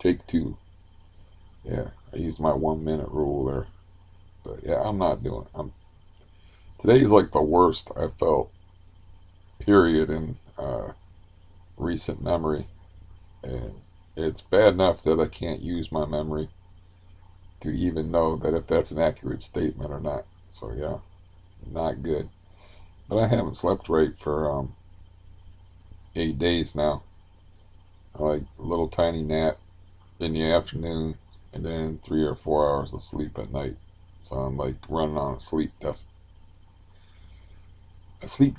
Take two. Yeah, I used my 1 minute rule there. But yeah, I'm not doing it. Today's like the worst I felt, period, in recent memory. And it's bad enough that I can't use my memory to even know that if that's an accurate statement or not. So yeah, not good. But I haven't slept right for 8 days now. I like a little tiny nap in the afternoon and then 3 or 4 hours of sleep at night. So I'm like running on a sleep deficit, a sleep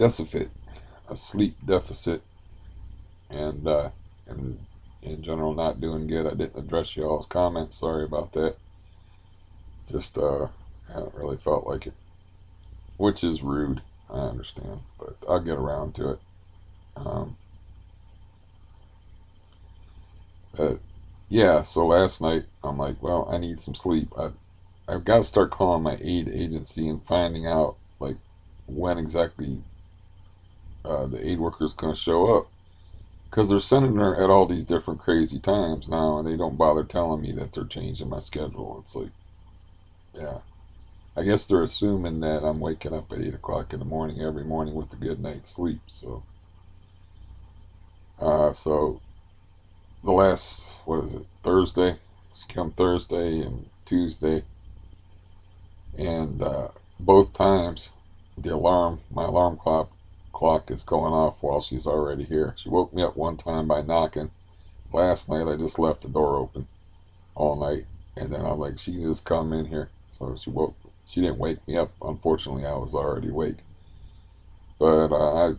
deficit, and and in general not doing good. I didn't address y'all's comments. Sorry about that. Just haven't really felt like it, which is rude. I understand, but I'll get around to it. Um, but yeah, so last night I'm like, well, I need some sleep. I've got to start calling my aid agency and finding out like when exactly the aid worker is going to show up, because they're sending her at all these different crazy times now, and they don't bother telling me that they're changing my schedule. It's like, yeah, I guess they're assuming that I'm waking up at 8 o'clock in the morning every morning with a good night's sleep. So the last, what is it, Thursday? It's come Thursday and Tuesday, and both times my alarm clock is going off while she's already here. She woke me up one time by knocking. Last night I just left the door open all night, and then I'm like, she can just come in here. So she didn't wake me up. Unfortunately, I was already awake. But I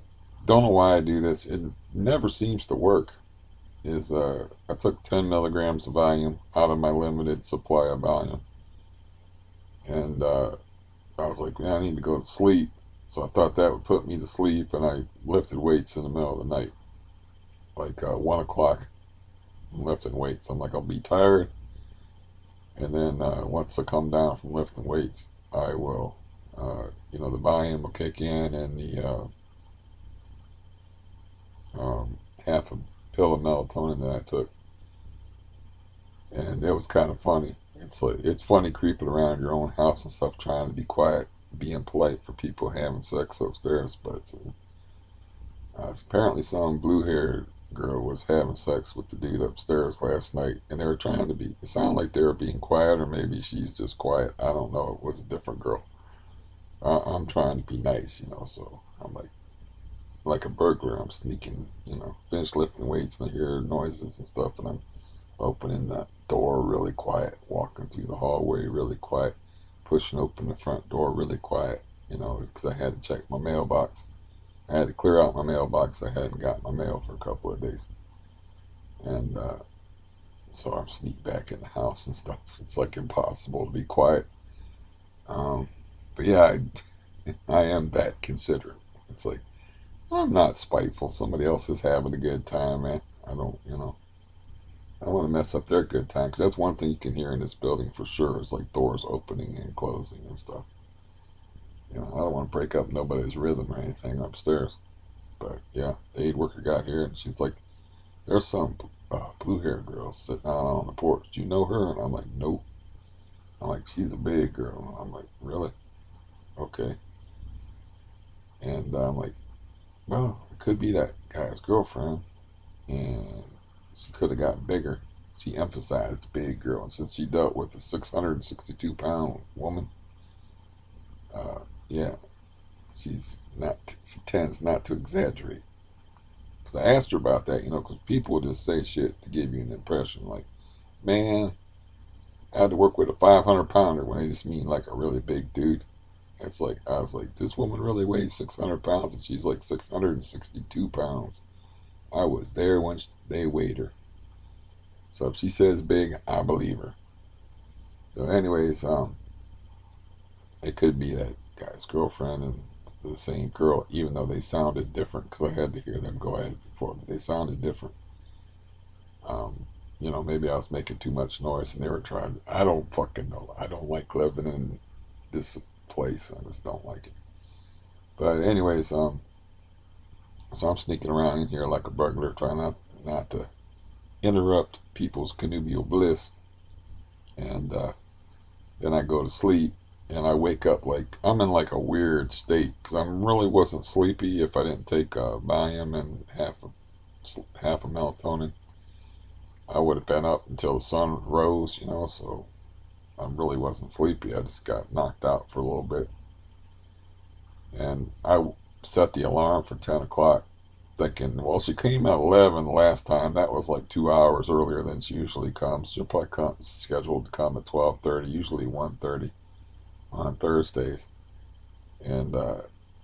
don't know why I do this. It never seems to work. Is I took 10 milligrams of Valium out of my limited supply of Valium, and I was like, man, I need to go to sleep. So I thought that would put me to sleep, and I lifted weights in the middle of the night, like 1 o'clock. I'm lifting weights. I'm like, I'll be tired, and then once I come down from lifting weights, I will, the volume will kick in, and the half a pill of melatonin that I took, and it was kind of funny. It's funny creeping around your own house and stuff, trying to be quiet, being polite for people having sex upstairs, but apparently some blue-haired girl was having sex with the dude upstairs last night, and they were trying to be. It sounded like they were being quiet, or maybe she's just quiet. I don't know. It was a different girl. I'm trying to be nice, so I'm like a burglar. I'm sneaking, finish lifting weights and I hear noises and stuff, and I'm opening the door really quiet, walking through the hallway really quiet, pushing open the front door really quiet, because I had to check my mailbox. I had to clear out my mailbox. I hadn't got my mail for a couple of days. And so I'm sneak back in the house and stuff. It's like impossible to be quiet. Um, but yeah, I am that considerate. It's like, I'm not spiteful. Somebody else is having a good time, man. I don't want to mess up their good time, because that's one thing you can hear in this building for sure. Is like doors opening and closing and stuff. I don't want to break up nobody's rhythm or anything upstairs. But yeah, the aid worker got here and she's like, there's some blue haired girl sitting out on the porch. Do you know her? And I'm like, nope. I'm like, she's a big girl. I'm like, really? Okay. And I'm like, well, it could be that guy's girlfriend. And she could have gotten bigger. She emphasized big girl. And since she dealt with a 662-pound woman, uh, yeah, she tends not to exaggerate. Because I asked her about that, because people just say shit to give you an impression. Like, man, I had to work with a 500-pounder when they just mean like a really big dude. It's like, I was like, this woman really weighs 600 pounds, and she's like 662 pounds. I was there when they weighed her. So if she says big, I believe her. So, anyways, it could be that guy's girlfriend and the same girl, even though they sounded different, because I had to hear them go at it before, but they sounded different. Um, maybe I was making too much noise and they were trying. I don't fucking know. I don't like living in this place. I just don't like it. But anyways, so I'm sneaking around in here like a burglar, trying not to interrupt people's connubial bliss. And then I go to sleep, and I wake up like I'm in like a weird state because I really wasn't sleepy if I didn't take Valium and half a melatonin. I would have been up until the sun rose, you know, so I really wasn't sleepy. I just got knocked out for a little bit. And I set the alarm for 10 o'clock, thinking, well, she came at 11 last time. That was like 2 hours earlier than she usually comes. She'll probably come scheduled to come at 12:30, usually 1:30 on Thursdays. And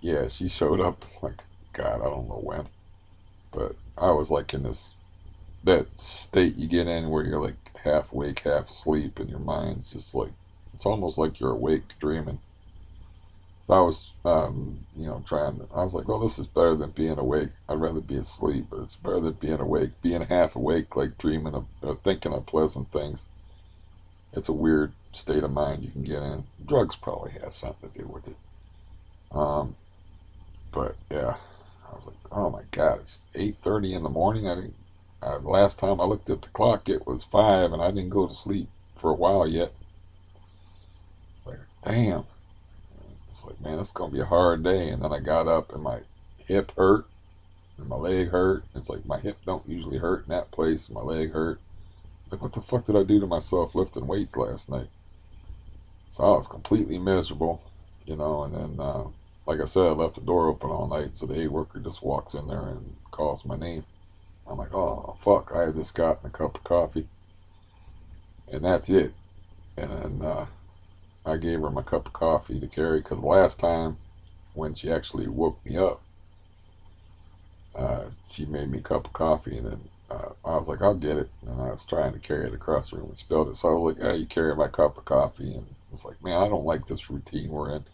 yeah, she showed up like, God, I don't know when. But I was like in that state you get in where you're like half awake, half asleep, and your mind's just like, it's almost like you're awake dreaming. So I was, I was like, well, this is better than being awake. I'd rather be asleep, but it's better than being awake. Being half awake, like dreaming of, thinking of pleasant things. It's a weird state of mind you can get in. Drugs probably has something to do with it. Um, but yeah, I was like, oh my God, it's 8:30 in the morning. I didn't. Last time I looked at the clock, it was 5, and I didn't go to sleep for a while yet. It's like, damn. It's like, man, it's gonna be a hard day. And then I got up, and my hip hurt, and my leg hurt. It's like my hip don't usually hurt in that place. My leg hurt. Like, what the fuck did I do to myself lifting weights last night? So I was completely miserable, you know. And then, like I said, I left the door open all night, so the aid worker just walks in there and calls my name. I'm like, oh fuck! I had just gotten a cup of coffee, and that's it. And then I gave her my cup of coffee to carry because last time when she actually woke me up, she made me a cup of coffee, and then I was like, I'll get it. And I was trying to carry it across the room and spilled it. So I was like, hey, you carry my cup of coffee. And it's like, man, I don't like this routine we're in.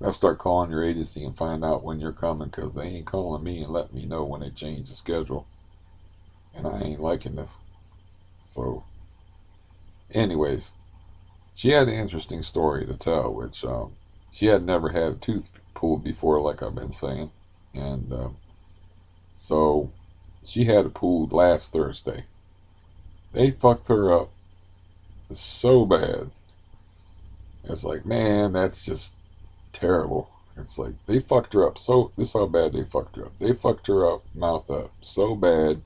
I'll start calling your agency and find out when you're coming because they ain't calling me and letting me know when they change the schedule. And I ain't liking this. So, anyways, she had an interesting story to tell, which she had never had a tooth pulled before, like I've been saying. And so she had it pulled last Thursday. They fucked her up so bad. It's like, man, that's just terrible. It's like they fucked her up so. This is how bad they fucked her up. They fucked her up, mouth up, so bad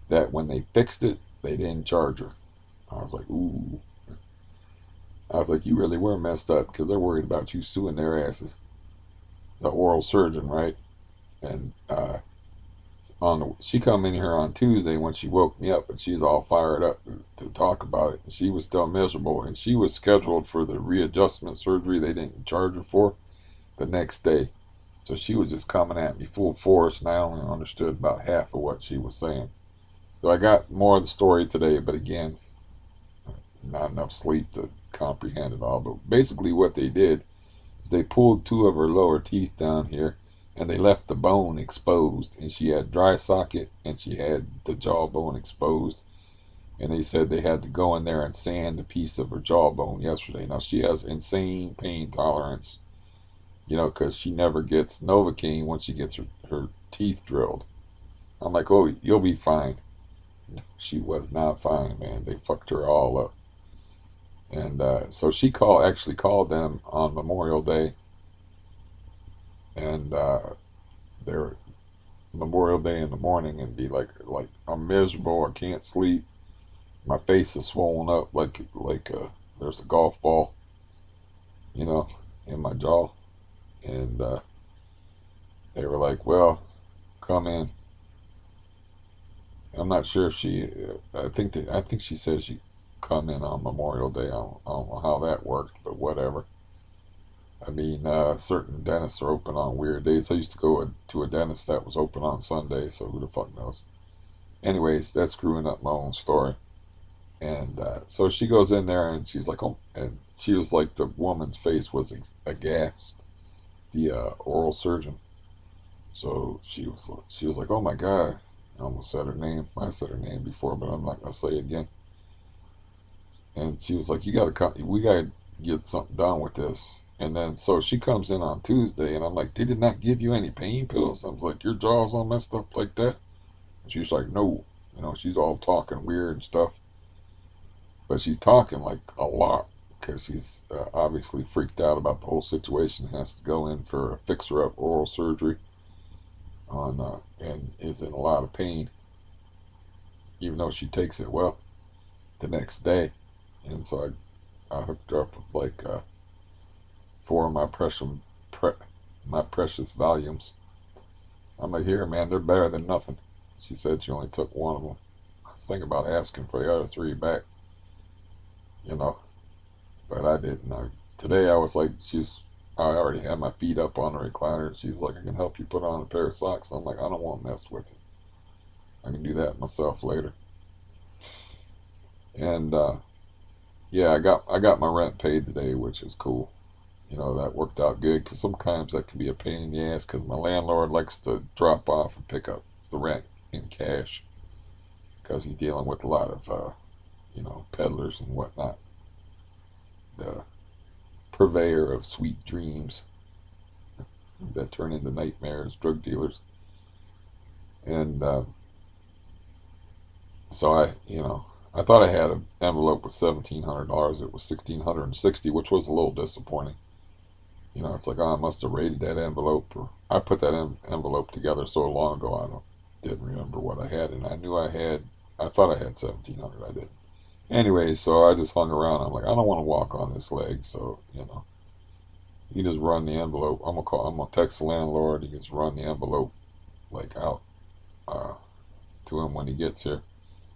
that when they fixed it, they didn't charge her. I was like, ooh. I was like, you really were messed up because they're worried about you suing their asses. It's an oral surgeon, right? And she come in here on Tuesday when she woke me up, and she's all fired up to talk about it. And she was still miserable, and she was scheduled for the readjustment surgery they didn't charge her for the next day. So she was just coming at me full force, and I only understood about half of what she was saying. So I got more of the story today, but again, not enough sleep to comprehend it all. But basically what they did is they pulled two of her lower teeth down here, and they left the bone exposed. And she had dry socket, and she had the jawbone exposed. And they said they had to go in there and sand a piece of her jawbone yesterday. Now she has insane pain tolerance, you know, because she never gets Novocaine when she gets her teeth drilled. I'm like, oh, you'll be fine. She was not fine, man. They fucked her all up. And so she actually called them on Memorial Day, and their Memorial Day in the morning, and be like I'm miserable. I can't sleep. My face is swollen up like there's a golf ball, you know, in my jaw. And they were like, well, come in. I'm not sure if she. I think she said she come in on Memorial Day. I don't know how that worked, but whatever. I mean, certain dentists are open on weird days. I used to go to a dentist that was open on Sunday, so who the fuck knows? Anyways, that's screwing up my own story. And so she goes in there, and she's like, oh, and she was like, the woman's face was aghast, the oral surgeon. So she was like, oh my God. I almost said her name. I said her name before, but I'm not gonna say it again. And she was like, "You gotta come. We gotta get something done with this." And then so she comes in on Tuesday, and I'm like, "They did not give you any pain pills?" I was like, "Your jaw's all messed up like that?" And she was like, "No." You know, she's all talking weird and stuff, but she's talking like a lot because she's obviously freaked out about the whole situation. Has to go in for a fixer-up oral surgery on and is in a lot of pain, even though she takes it well the next day. And so I hooked her up with like four of my precious volumes. I'm like, here, man, they're better than nothing. She said she only took one of them. I was thinking about asking for the other three back, you know, but I didn't. Today I was like, I already had my feet up on the recliner. She's like, I can help you put on a pair of socks. I'm like, I don't want messed with it. I can do that myself later. And yeah, I got my rent paid today, which is cool. You know, that worked out good because sometimes that can be a pain in the ass because my landlord likes to drop off and pick up the rent in cash because he's dealing with a lot of, peddlers and whatnot. The purveyor of sweet dreams that turn into nightmares, drug dealers. And so I thought I had an envelope with $1,700. It was $1,660, which was a little disappointing. You know, it's like, oh, I must have raided that envelope, or I put that envelope together so long ago didn't remember what I had, and I thought I had 1,700. I didn't. Anyway, so I just hung around. I'm like, I don't want to walk on this leg, so you just run the envelope. I'm gonna text the landlord. He just run the envelope like out uh, to him when he gets here.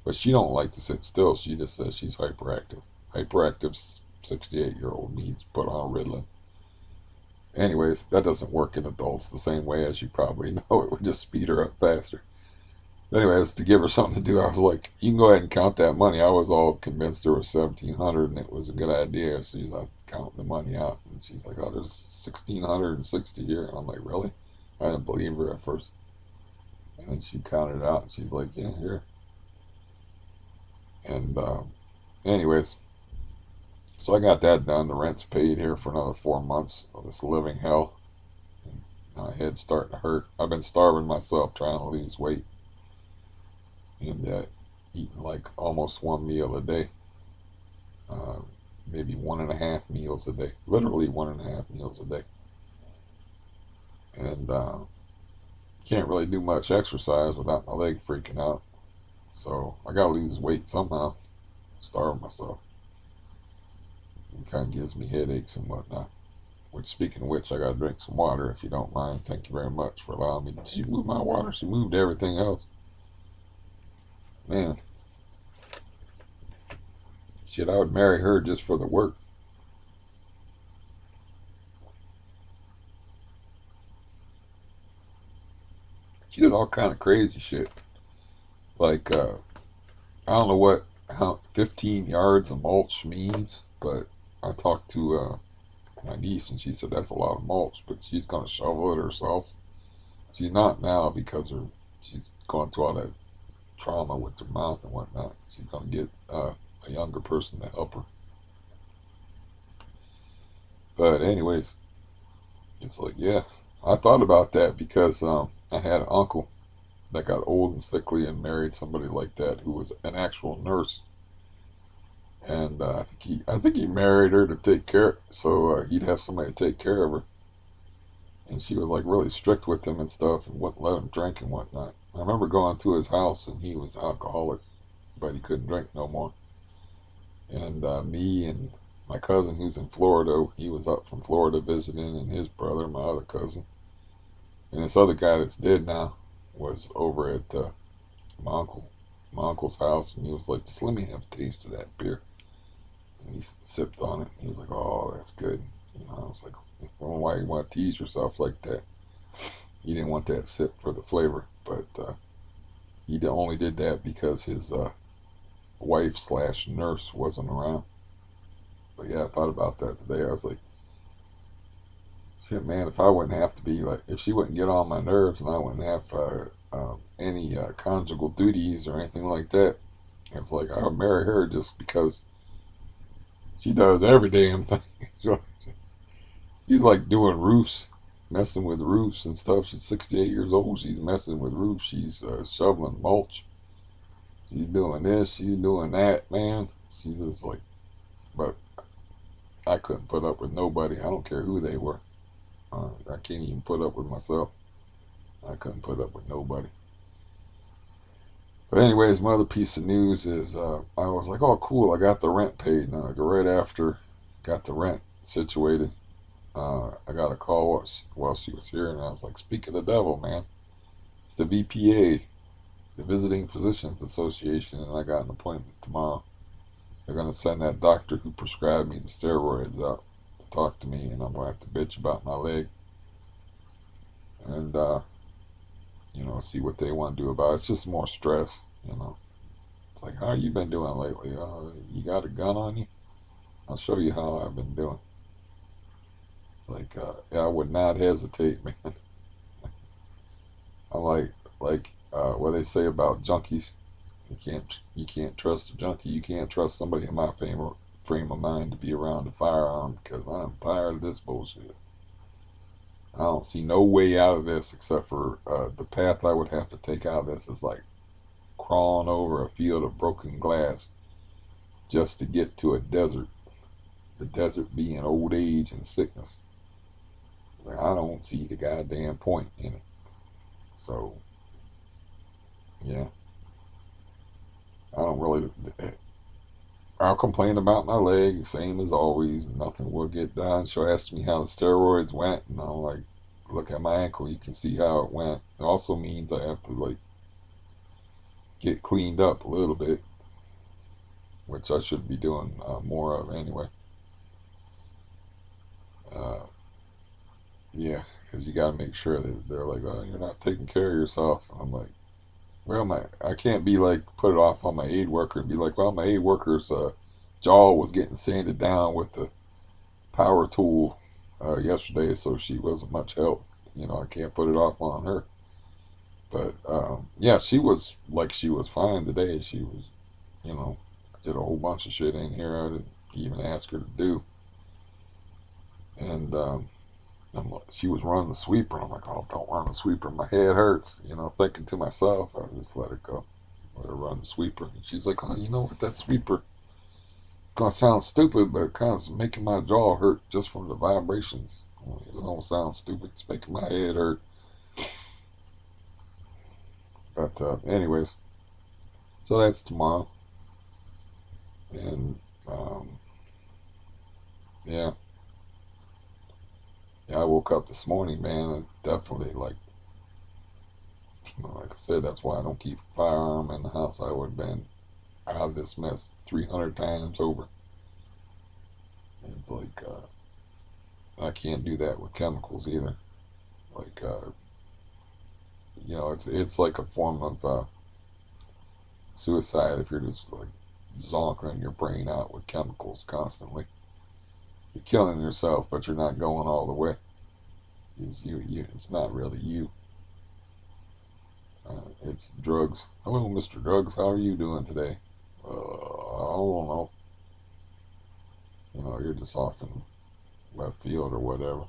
But she don't like to sit still. She just says she's hyperactive. Hyperactive 68-year-old needs to put on Ritalin. Anyways, that doesn't work in adults the same way, as you probably know. It would just speed her up faster. Anyways, to give her something to do, I was like, you can go ahead and count that money. I was all convinced there was 1,700 and it was a good idea. So she's like counting the money out. And she's like, oh, there's 1,660 here. And I'm like, really? I didn't believe her at first. And then she counted it out and she's like, yeah, here. And anyways, so I got that done. The rent's paid here for another 4 months of this living hell. And my head's starting to hurt. I've been starving myself trying to lose weight and eating like almost one meal a day. Uh, Maybe 1.5 meals a day. Literally 1.5 meals a day. And can't really do much exercise without my leg freaking out. So I gotta lose weight somehow. Starve myself. It kind of gives me headaches and whatnot. Which, speaking of which, I gotta drink some water if you don't mind. Thank you very much for allowing me. She moved my water. She moved everything else. Man, shit, I would marry her just for the work. She did all kind of crazy shit. Like, I don't know how 15 yards of mulch means, but I talked to my niece and she said that's a lot of mulch, but she's gonna shovel it herself. She's not now because she's going through all that trauma with her mouth and whatnot. She's gonna get a younger person to help her. But anyways, it's like, yeah, I thought about that because I had an uncle that got old and sickly and married somebody like that who was an actual nurse. And I think he married her to take care, so he'd have somebody to take care of her. And she was like really strict with him and stuff, and wouldn't let him drink and whatnot. I remember going to his house, and he was alcoholic, but he couldn't drink no more. And me and my cousin, who's in Florida, he was up from Florida visiting, and his brother, my other cousin, and this other guy that's dead now, was over at my uncle, my uncle's house, and he was like, "Just let me have a taste of that beer." And he sipped on it. He was like, "Oh, that's good." I was like, "I don't know why you want to tease yourself like that." He didn't want that sip for the flavor, but he only did that because his wife slash nurse wasn't around. But yeah, I thought about that today. I was like, shit, man, if I wouldn't have to be like, if she wouldn't get on my nerves and I wouldn't have any conjugal duties or anything like that, it's like I would marry her just because she does every damn thing. She's like doing roofs, messing with roofs and stuff. She's 68 years old. She's messing with roofs. She's shoveling mulch. She's doing this, she's doing that, man. She's just like, but I couldn't put up with nobody. I don't care who they were. I can't even put up with myself. I couldn't put up with nobody. But anyways, my other piece of news is I was like, oh, cool, I got the rent paid. Now, like right after got the rent situated, I got a call while she was here, and I was like, speak of the devil, man. It's the VPA, the Visiting Physicians Association, and I got an appointment tomorrow. They're going to send that doctor who prescribed me the steroids out to talk to me, and I'm going to have to bitch about my leg and, see what they want to do about it. It's just more stress. It's like, how you been doing lately? You got a gun on you? I'll show you how I've been doing. It's like, yeah, I would not hesitate, man. I'm like what they say about junkies. You can't trust a junkie. You can't trust somebody in my frame of mind to be around a firearm because I'm tired of this bullshit. I don't see no way out of this except for the path I would have to take out of this is like crawling over a field of broken glass just to get to a desert. The desert being old age and sickness. Like, I don't see the goddamn point in it. So, yeah, I don't really. I'll complain about my leg, same as always. Nothing will get done. She'll ask me how the steroids went, and I'm like, look at my ankle. You can see how it went. It also means I have to like get cleaned up a little bit, which I should be doing more of anyway. Uh, yeah, because you got to make sure that they're like, oh, you're not taking care of yourself. And I'm like, well, I can't be like put it off on my aid worker and be like, well, my aid worker's jaw was getting sanded down with the power tool yesterday, so she wasn't much help. I can't put it off on her. But yeah, she was fine today. She was, you know, did a whole bunch of shit in here I didn't even ask her to do, and she was running the sweeper. And I'm like, oh, don't run the sweeper. My head hurts. Thinking to myself, I just let her go. Let her run the sweeper. And she's like, oh, you know what? That sweeper, it's going to sound stupid, but it kind of making my jaw hurt just from the vibrations. It don't sound stupid. It's making my head hurt. But anyways, so that's tomorrow. And yeah. Yeah, I woke up this morning, man. It's definitely like I said, that's why I don't keep a firearm in the house. I would have been out of this mess 300 times over. And it's like, I can't do that with chemicals either. Like, it's like a form of suicide if you're just like zonkering your brain out with chemicals constantly. You're killing yourself, but you're not going all the way. It's not really you. It's drugs. Hello, Mr. Drugs. How are you doing today? I don't know. You're just off in left field or whatever.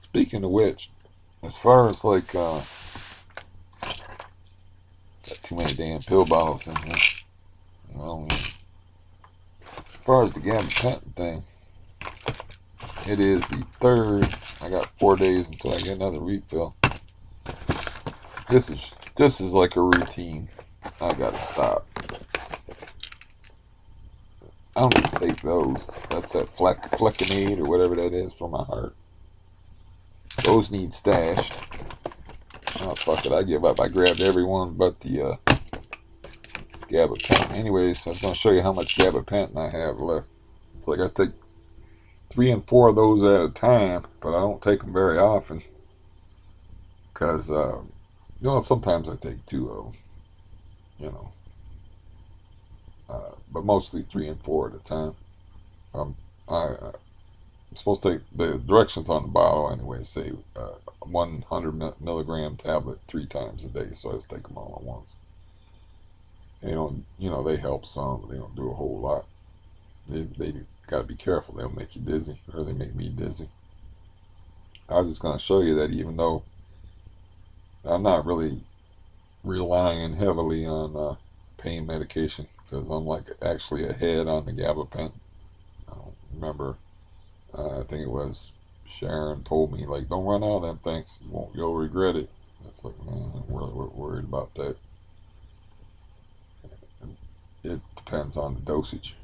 Speaking of which, as far as like, got too many damn pill bottles in here. As far as the gabapentin thing, it is the third. I got 4 days until I get another refill. This is like a routine. I gotta stop. I don't even take those. That's that Flecainide or whatever that is for my heart. Those need stashed. Oh, fuck it. I give up. I grabbed every one but the gabapentin. Anyways, I was going to show you how much gabapentin I have left. It's like I take 3 and 4 of those at a time, but I don't take them very often. Because, sometimes I take 2 of them. But mostly 3 and 4 at a time. I'm supposed to take the directions on the bottle anyway. Say 100 milligram tablet 3 times a day, so I just take them all at once. They don't, they help some, but they don't do a whole lot. They gotta be careful. They'll make you dizzy, or they make me dizzy. I was just gonna show you that even though I'm not really relying heavily on pain medication because I'm like actually ahead on the gabapentin. I don't remember. I think it was Sharon told me like, don't run out of them things. You'll regret it. It's like, man, I'm really worried about that. It depends on the dosage,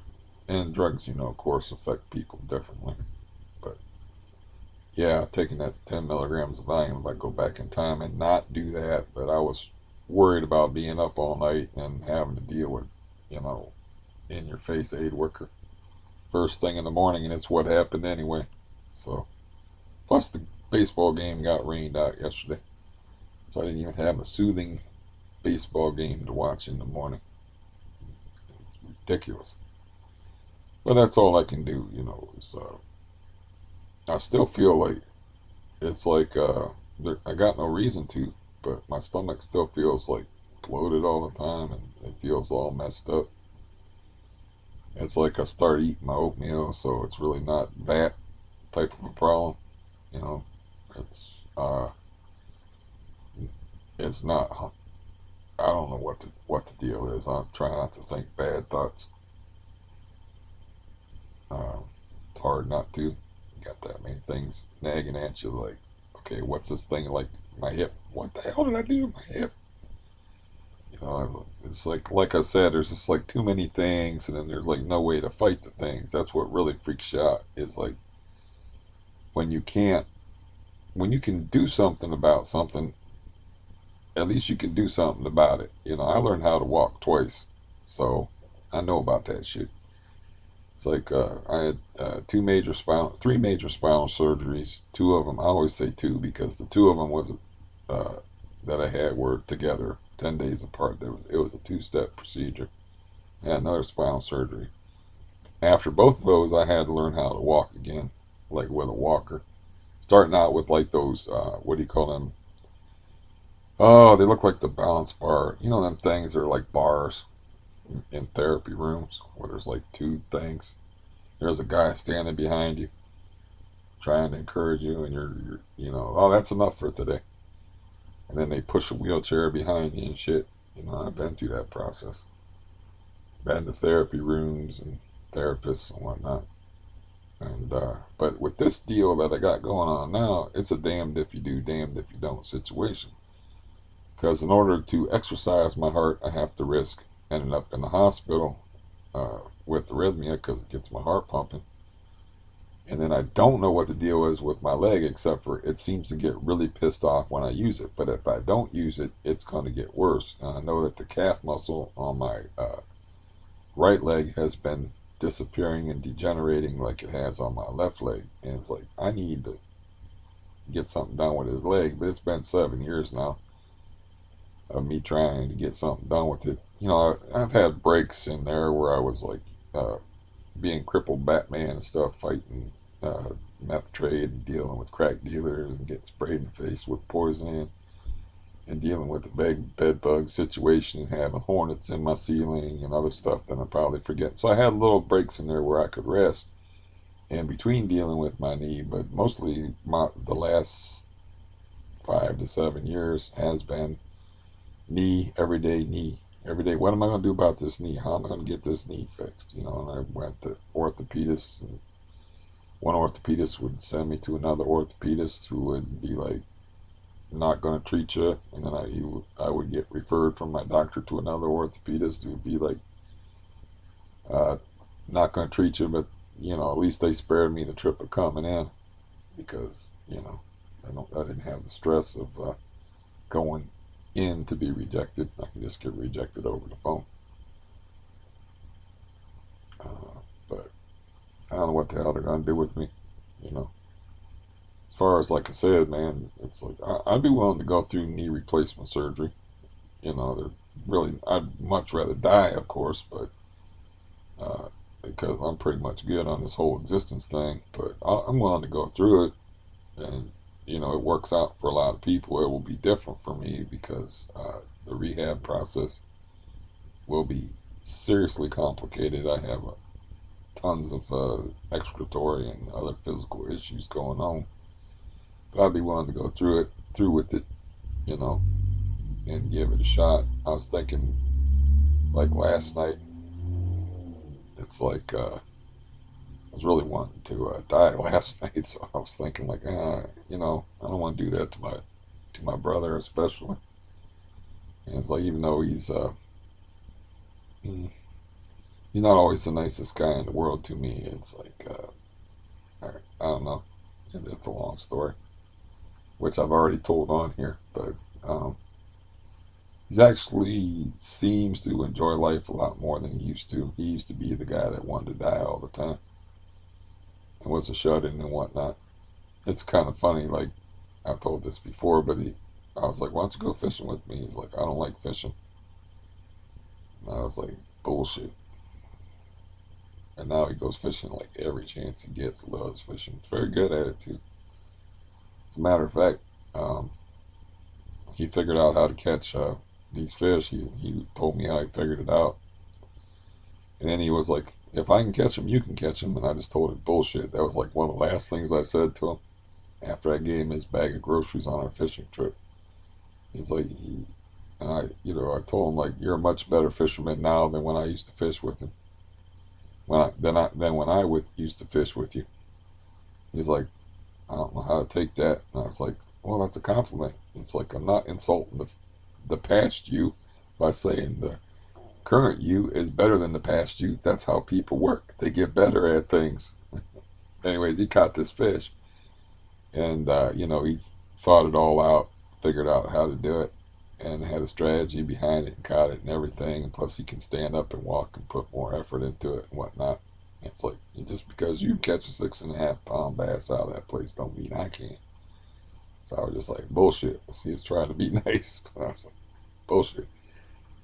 and drugs, of course, affect people differently. But yeah, taking that 10 milligrams of Valium, if I go back in time and not do that, but I was worried about being up all night and having to deal with, you know, in your face aid worker first thing in the morning, and it's what happened anyway. So, plus the baseball game got rained out yesterday, so I didn't even have a soothing baseball game to watch in the morning. It's ridiculous. But that's all I can do, Is, I still feel like it's like I got no reason to, but my stomach still feels like bloated all the time, and it feels all messed up. It's like I started eating my oatmeal, so it's really not that type of a problem. You know, it's it's not. I don't know what the deal is. I'm trying not to think bad thoughts. It's hard not to. You got that many things nagging at you, like, okay, what's this thing like my hip? What the hell did I do to my hip? It's like I said, there's just like too many things, and then there's like no way to fight the things. That's what really freaks you out. Is like when you can't, when you can do something about something, at least you can do something about it. I learned how to walk twice, so I know about that shit. It's like I had three major spinal surgeries. Two of them, I always say two because the two of them was uh, that I had were together, 10 days apart. It was a two-step procedure. I had another spinal surgery. After both of those, I had to learn how to walk again, like with a walker. Starting out with like those, what do you call them? Oh, they look like the balance bar. Them things are like bars in therapy rooms where there's like two things. There's a guy standing behind you trying to encourage you, and oh, that's enough for today. And then they push a wheelchair behind you and shit. I've been through that process. Been to therapy rooms and therapists and whatnot. And but with this deal that I got going on now, it's a damned if you do, damned if you don't situation. Because in order to exercise my heart, I have to risk ending up in the hospital with arrhythmia because it gets my heart pumping. And then I don't know what the deal is with my leg, except for it seems to get really pissed off when I use it. But if I don't use it, it's going to get worse. And I know that the calf muscle on my right leg has been disappearing and degenerating like it has on my left leg. And it's like, I need to get something done with his leg. But it's been 7 years now of me trying to get something done with it. I've had breaks in there where I was like being crippled Batman and stuff, fighting meth trade and dealing with crack dealers and getting sprayed in the face with poison and dealing with the bed bug situation and having hornets in my ceiling and other stuff that I'm probably forgetting. So I had little breaks in there where I could rest in between dealing with my knee, but mostly the last 5 to 7 years has been knee, everyday knee. Every day, what am I going to do about this knee? How am I going to get this knee fixed? And I went to orthopedists, and one orthopedist would send me to another orthopedist who would be like, not going to treat you. And then I would get referred from my doctor to another orthopedist who would be like, uh, not going to treat you, but, at least they spared me the trip of coming in because, I didn't have the stress of going in to be rejected. I can just get rejected over the phone. But I don't know what the hell they're gonna do with me. You know, as far as like I said, man, it's like I'd be willing to go through knee replacement surgery. They're really I'd much rather die, of course, but because I'm pretty much good on this whole existence thing. But I'm willing to go through it, and it works out for a lot of people. It will be different for me because the rehab process will be seriously complicated. I have tons of excretory and other physical issues going on, but I'd be willing to go through with it, you know, and give it a shot. I was thinking like last night, it's like I was really wanting to die last night, so I was thinking like, I don't want to do that to my brother especially. And it's like even though mm, he's not always the nicest guy in the world to me, it's like I don't know. It's a long story, which I've already told on here, but um, he actually seems to enjoy life a lot more than he used to. He used to be the guy that wanted to die all the time and was a shut-in and whatnot. It's kind of funny, like I've told this before, but I was like, why don't you go fishing with me? He's like, I don't like fishing. And I was like, bullshit. And now he goes fishing like every chance he gets. Loves fishing. He's very good at it too. As a matter of fact, um, he figured out how to catch these fish. He told me how he figured it out. And then he was like, if I can catch them, you can catch them. And I just told him bullshit. That was like one of the last things I said to him after I gave him his bag of groceries on our fishing trip. He's like, and I told him like, you're a much better fisherman now than when I used to fish with him. Than when I used to fish with you. He's like, I don't know how to take that. And I was like, well, that's a compliment. It's like I'm not insulting the past you by saying the current you is better than the past you. That's how people work. They get better at things. Anyways, he caught this fish, and he thought it all out, figured out how to do it, and had a strategy behind it, and caught it and everything. And plus, he can stand up and walk and put more effort into it and whatnot. It's like just because you catch a 6.5 pound bass out of that place don't mean I can't. So I was just like, bullshit. See, he's trying to be nice, but I was like, bullshit.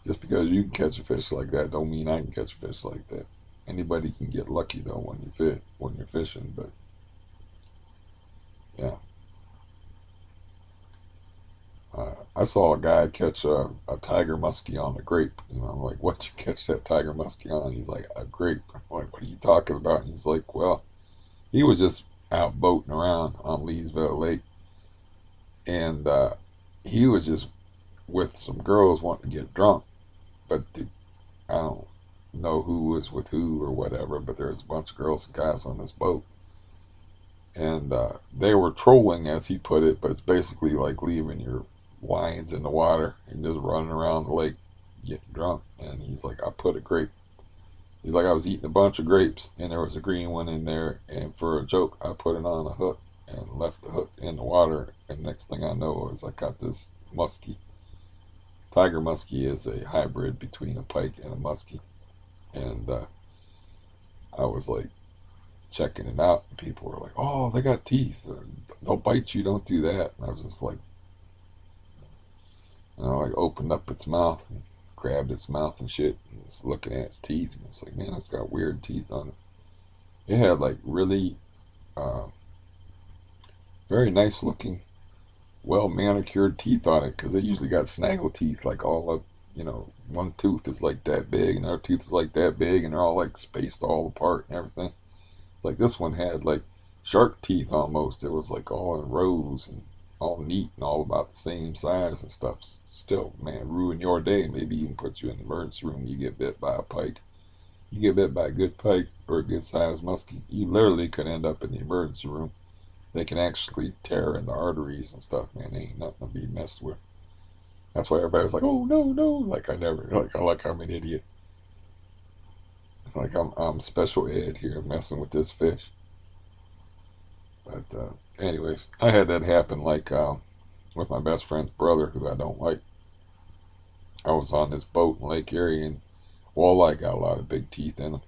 Just because you can catch a fish like that don't mean I can catch a fish like that. Anybody can get lucky though when you're fishing, but yeah. I saw a guy catch a tiger muskie on a grape. I'm like, what'd you catch that tiger muskie on? He's like, a grape. I'm like, what are you talking about? And he's like, well, he was just out boating around on Leesville Lake, and he was just with some girls wanting to get drunk, but I don't know who was with who or whatever, but there was a bunch of girls and guys on this boat, and they were trolling, as he put it, but it's basically like leaving your wines in the water and just running around the lake getting drunk. And he's like, I put a grape. He's like, I was eating a bunch of grapes and there was a green one in there, and for a joke, I put it on a hook and left the hook in the water. And next thing I know is I got this muskie. Tiger muskie is a hybrid between a pike and a muskie, and I was like checking it out, and people were like, "Oh, they got teeth. They'll bite you. Don't do that." And I was just like, like opened up its mouth and grabbed its mouth and shit, and was looking at its teeth, and it's like, man, it's got weird teeth on it. It had like really uh, very nice looking, well manicured teeth on it, because it usually got snaggle teeth like all up. One tooth is like that big, and another tooth is like that big, and they're all like spaced all apart and everything. Like this one had like shark teeth almost. It was like all in rows and all neat and all about the same size and stuff. Still, man, ruin your day. Maybe even put you in the emergency room. You get bit by a pike. You get bit by a good pike or a good sized muskie. You literally could end up in the emergency room. They can actually tear in the arteries and stuff, man. They ain't nothing to be messed with. That's why everybody was like, "Oh no, no!" Like I'm an idiot. Like I'm special ed here messing with this fish. But anyways, I had that happen like with my best friend's brother, who I don't like. I was on this boat in Lake Erie, and walleye got a lot of big teeth in them.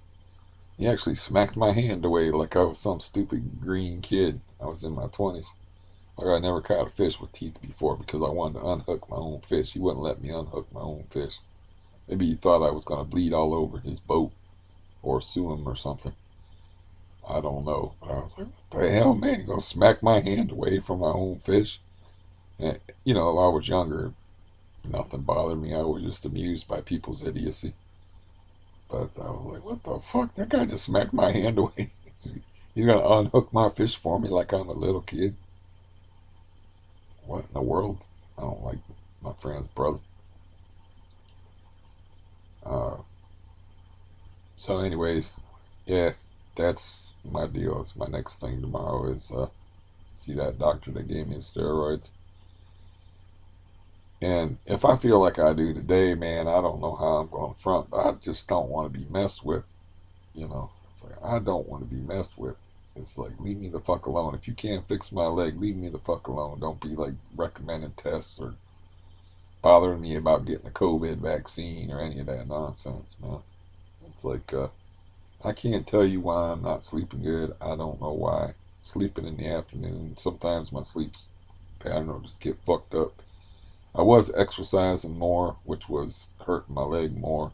He actually smacked my hand away like I was some stupid green kid. I was in my 20s. Like I never caught a fish with teeth before because I wanted to unhook my own fish. He wouldn't let me unhook my own fish. Maybe he thought I was going to bleed all over his boat or sue him or something. I don't know. But I was like, what the hell, man? You going to smack my hand away from my own fish? And, if I was younger, nothing bothered me. I was just amused by people's idiocy. But I was like, what the fuck? That guy just smacked my hand away. He's going to unhook my fish for me like I'm a little kid. What in the world? I don't like my friend's brother. Uh, so, anyways, yeah, that's my deal. It's my next thing tomorrow is see that doctor that gave me the steroids. And if I feel like I do today, man, I don't know how I'm going to front. But I just don't want to be messed with. You know, it's like I don't want to be messed with. It's like leave me the fuck alone. If you can't fix my leg, leave me the fuck alone. Don't be like recommending tests or bothering me about getting a COVID vaccine or any of that nonsense, man. It's like I can't tell you why I'm not sleeping good. I don't know why. Sleeping in the afternoon, sometimes my sleep's I don't know, just get fucked up. I was exercising more, which was hurting my leg more.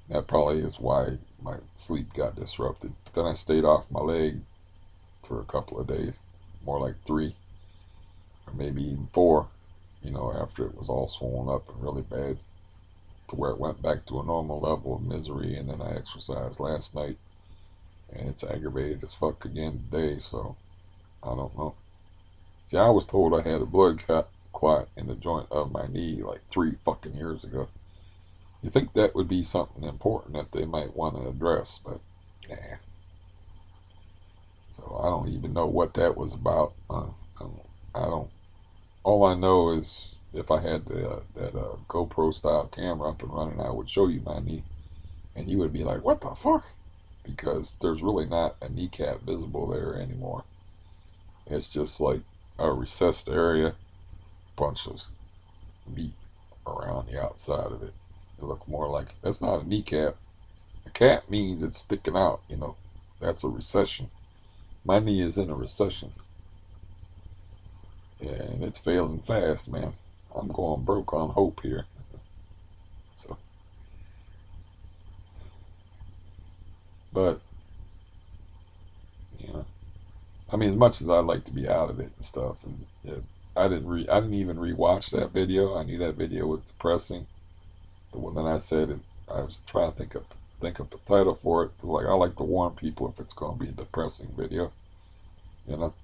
That probably is why my sleep got disrupted. But then I stayed off my leg for a couple of days, more like 3 or maybe even 4, after it was all swollen up and really bad to where it went back to a normal level of misery. And then I exercised last night and it's aggravated as fuck again today, so I don't know. See, I was told I had a blood clot in the joint of my knee like 3 fucking years ago. You think that would be something important that they might want to address, but nah. So I don't even know what that was about. I don't. All I know is if I had that GoPro style camera up and running, I would show you my knee, and you would be like, "What the fuck?" Because there's really not a kneecap visible there anymore. It's just like a recessed area, bunch of meat around the outside of it. It looked more like that's not a kneecap. A cap means it's sticking out. That's a recession. My knee is in a recession, and it's failing fast, man. I'm going broke on hope here. So, but you know, I mean, as much as I'd like to be out of it and stuff, and I didn't even rewatch that video. I knew that video was depressing. The one that I said is, I was trying to think of the title for it. Like I like to warn people if it's going to be a depressing video, you know.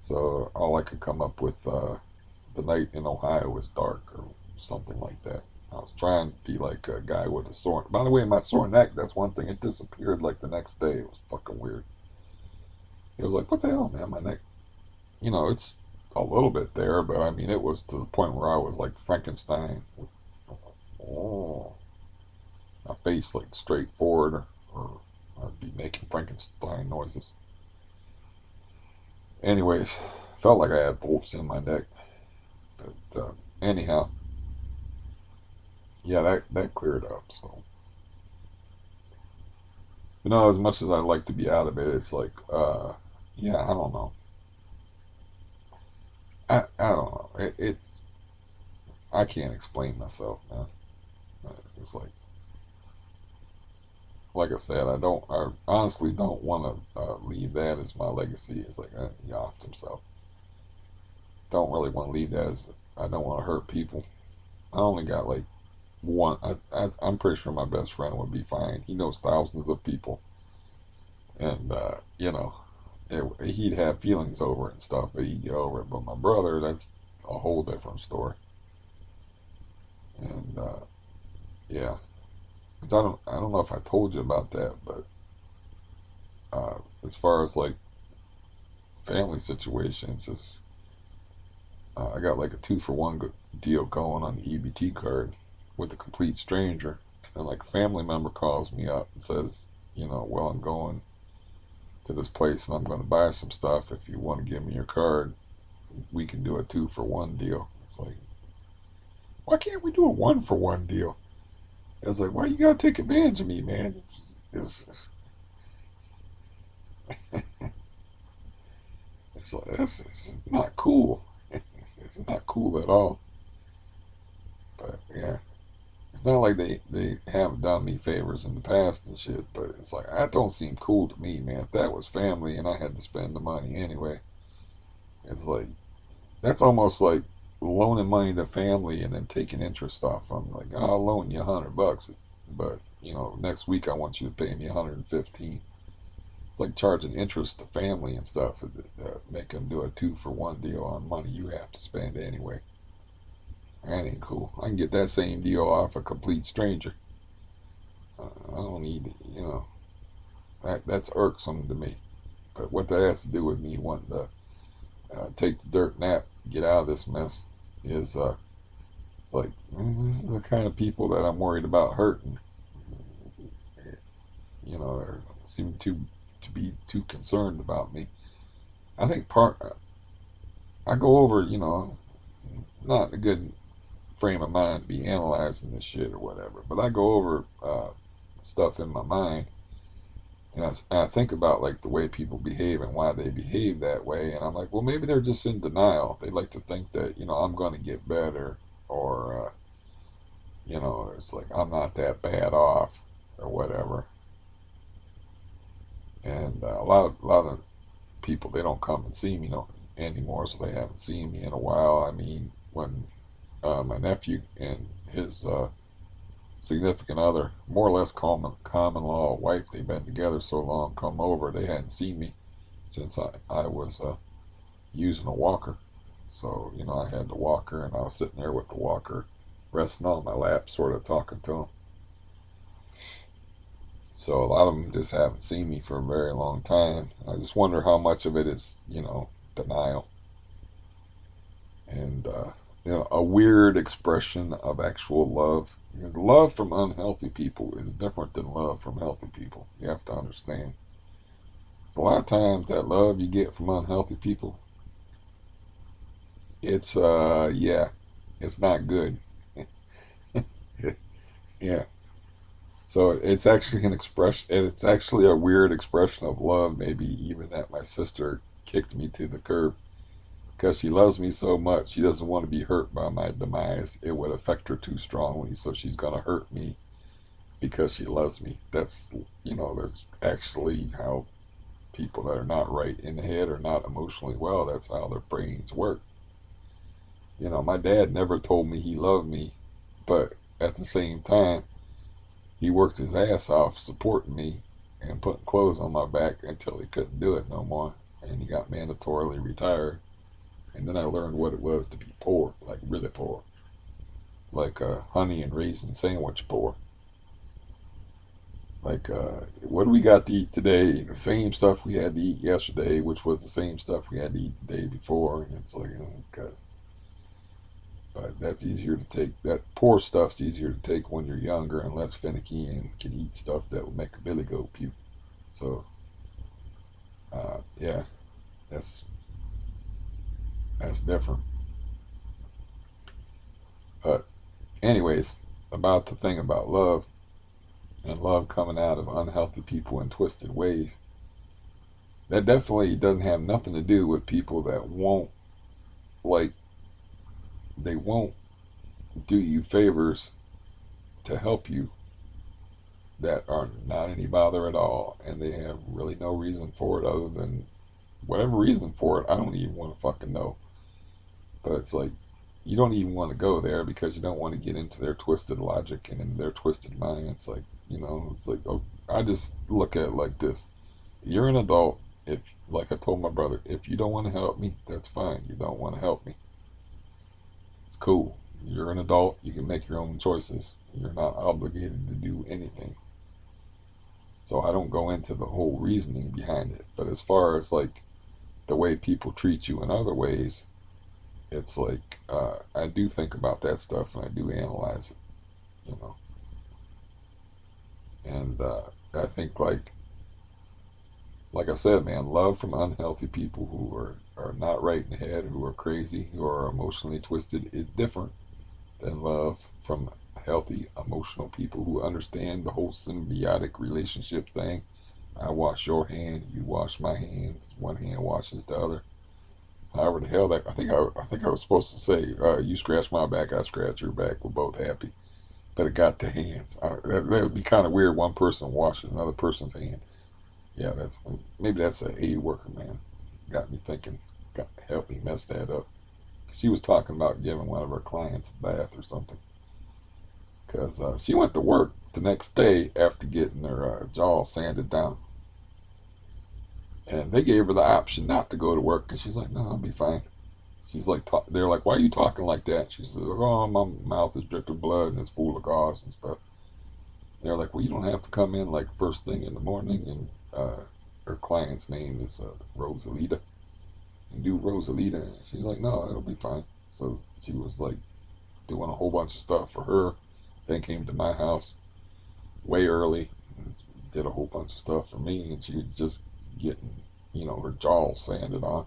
So all I could come up with, the night in Ohio was dark or something like that. I was trying to be like a guy with a sore. By the way, my sore neck, that's one thing. It disappeared like the next day. It was fucking weird. It was like, what the hell, man? My neck, it's a little bit there, but I mean, it was to the point where I was like Frankenstein. Oh, my face like straight forward, or I'd be making Frankenstein noises. Anyways, felt like I had bolts in my neck. But anyhow, yeah, that cleared up. So, as much as I'd like to be out of it, it's like, yeah, I don't know. I don't know. I can't explain myself, man. It's like I said, I honestly don't want to leave that as my legacy. It's like he offed himself. Don't really want to leave that as, I don't want to hurt people. I only got like one. I'm pretty sure my best friend would be fine. He knows thousands of people, and he'd have feelings over it and stuff, but he'd get over it. But my brother, that's a whole different story. And yeah, 'cause I don't know if I told you about that, but as far as like family situations, I got like a 2-for-1 deal going on the EBT card with a complete stranger, and like a family member calls me up and says, well, I'm going to this place and I'm going to buy some stuff. If you want to give me your card, we can do a 2-for-1 deal. It's like, why can't we do a 1-for-1 deal? It's like, why you gotta take advantage of me, man? It's like, it's not cool. It's not cool at all. But yeah, it's not like they haven't done me favors in the past and shit. But it's like that don't seem cool to me, man. If that was family and I had to spend the money anyway, it's like that's almost like loaning money to family and then taking interest off. I'm like, I'll loan you $100, but next week I want you to pay me 115. It's like charging interest to family and stuff. Make them do a 2-for-1 deal on money you have to spend anyway. That ain't cool. I can get that same deal off a complete stranger. I don't need it, that's irksome to me. But what that has to do with me wanting to take the dirt nap, get out of this mess, is it's like this is the kind of people that I'm worried about hurting. They seem to be too concerned about me. I think I go over, not in a good frame of mind to be analyzing this shit or whatever, but I go over stuff in my mind, and I think about like the way people behave and why they behave that way, and I'm like, well, maybe they're just in denial. They like to think that I'm going to get better, or it's like I'm not that bad off or whatever. And a lot of people, they don't come and see me anymore, so they haven't seen me in a while. I mean, when my nephew and his significant other, more or less common law wife, they've been together so long, come over, they hadn't seen me since I was using a walker. So, I had the walker, and I was sitting there with the walker resting on my lap, sort of talking to him. So a lot of them just haven't seen me for a very long time. I just wonder how much of it is, denial and a weird expression of actual love. Love from unhealthy people is different than love from healthy people. You have to understand. So a lot of times that love you get from unhealthy people, it's yeah, it's not good. Yeah. So it's actually an expression, and it's actually a weird expression of love, maybe even that my sister kicked me to the curb because she loves me so much. She doesn't want to be hurt by my demise. It would affect her too strongly, so she's going to hurt me because she loves me. That's actually how people that are not right in the head or not emotionally well, that's how their brains work. My dad never told me he loved me, but at the same time, he worked his ass off supporting me and putting clothes on my back until he couldn't do it no more. And he got mandatorily retired. And then I learned what it was to be poor, like really poor. Like honey and raisin sandwich poor. Like, what do we got to eat today? The same stuff we had to eat yesterday, which was the same stuff we had to eat the day before. And it's like, oh, God. But that's easier to take. That poor stuff's easier to take when you're younger and less finicky and can eat stuff that will make a billy goat puke. So, yeah, that's that's different. But anyways, about the thing about love and love coming out of unhealthy people in twisted ways, that definitely doesn't have nothing to do with people that won't like they won't do you favors to help you that are not any bother at all, and they have really no reason for it other than whatever reason for it. I don't even want to fucking know. But it's like you don't even want to go there because you don't want to get into their twisted logic and in their twisted mind. It's like it's like, oh, I just look at it like this: you're an adult. If, like I told my brother, if you don't want to help me, that's fine. You don't want to help me. It's cool. You're an adult. You can make your own choices. You're not obligated to do anything. So I don't go into the whole reasoning behind it. But as far as like the way people treat you in other ways, it's like I do think about that stuff and I do analyze it, you know. And I think like I said, man, love from unhealthy people who are not right in the head, who are crazy, who are emotionally twisted, is different than love from healthy, emotional people who understand the whole symbiotic relationship thing. I wash your hand, you wash my hands. One hand washes the other. However the hell that I think I was supposed to say, you scratch my back, I scratch your back. We're both happy. But it got to hands. That would be kind of weird. One person washing another person's hand. Yeah, that's an aid worker, man. Got me thinking. Helped me mess that up. She was talking about giving one of her clients a bath or something. Because she went to work the next day after getting her jaw sanded down. And they gave her the option not to go to work. And she's like, no, I'll be fine. She's like, they're like, why are you talking like that? She says, oh, my mouth is dripping blood and it's full of gauze and stuff. They're like, well, you don't have to come in like first thing in the morning. And her client's name is Rosalita. And do Rosalita. And she's like, no, it'll be fine. So she was like doing a whole bunch of stuff for her. Then came to my house way early. And did a whole bunch of stuff for me. And she was just getting, her jaw sanded on.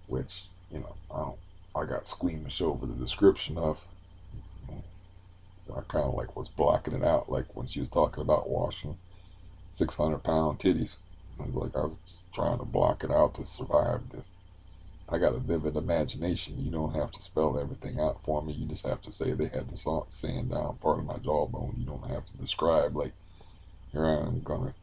Which, I got squeamish over the description of. So I kind of like was blocking it out, like when she was talking about washing 600-pound titties. I was just trying to block it out to survive. I got a vivid imagination. You don't have to spell everything out for me. You just have to say they had to sand down part of my jawbone. You don't have to describe, like, here I'm going to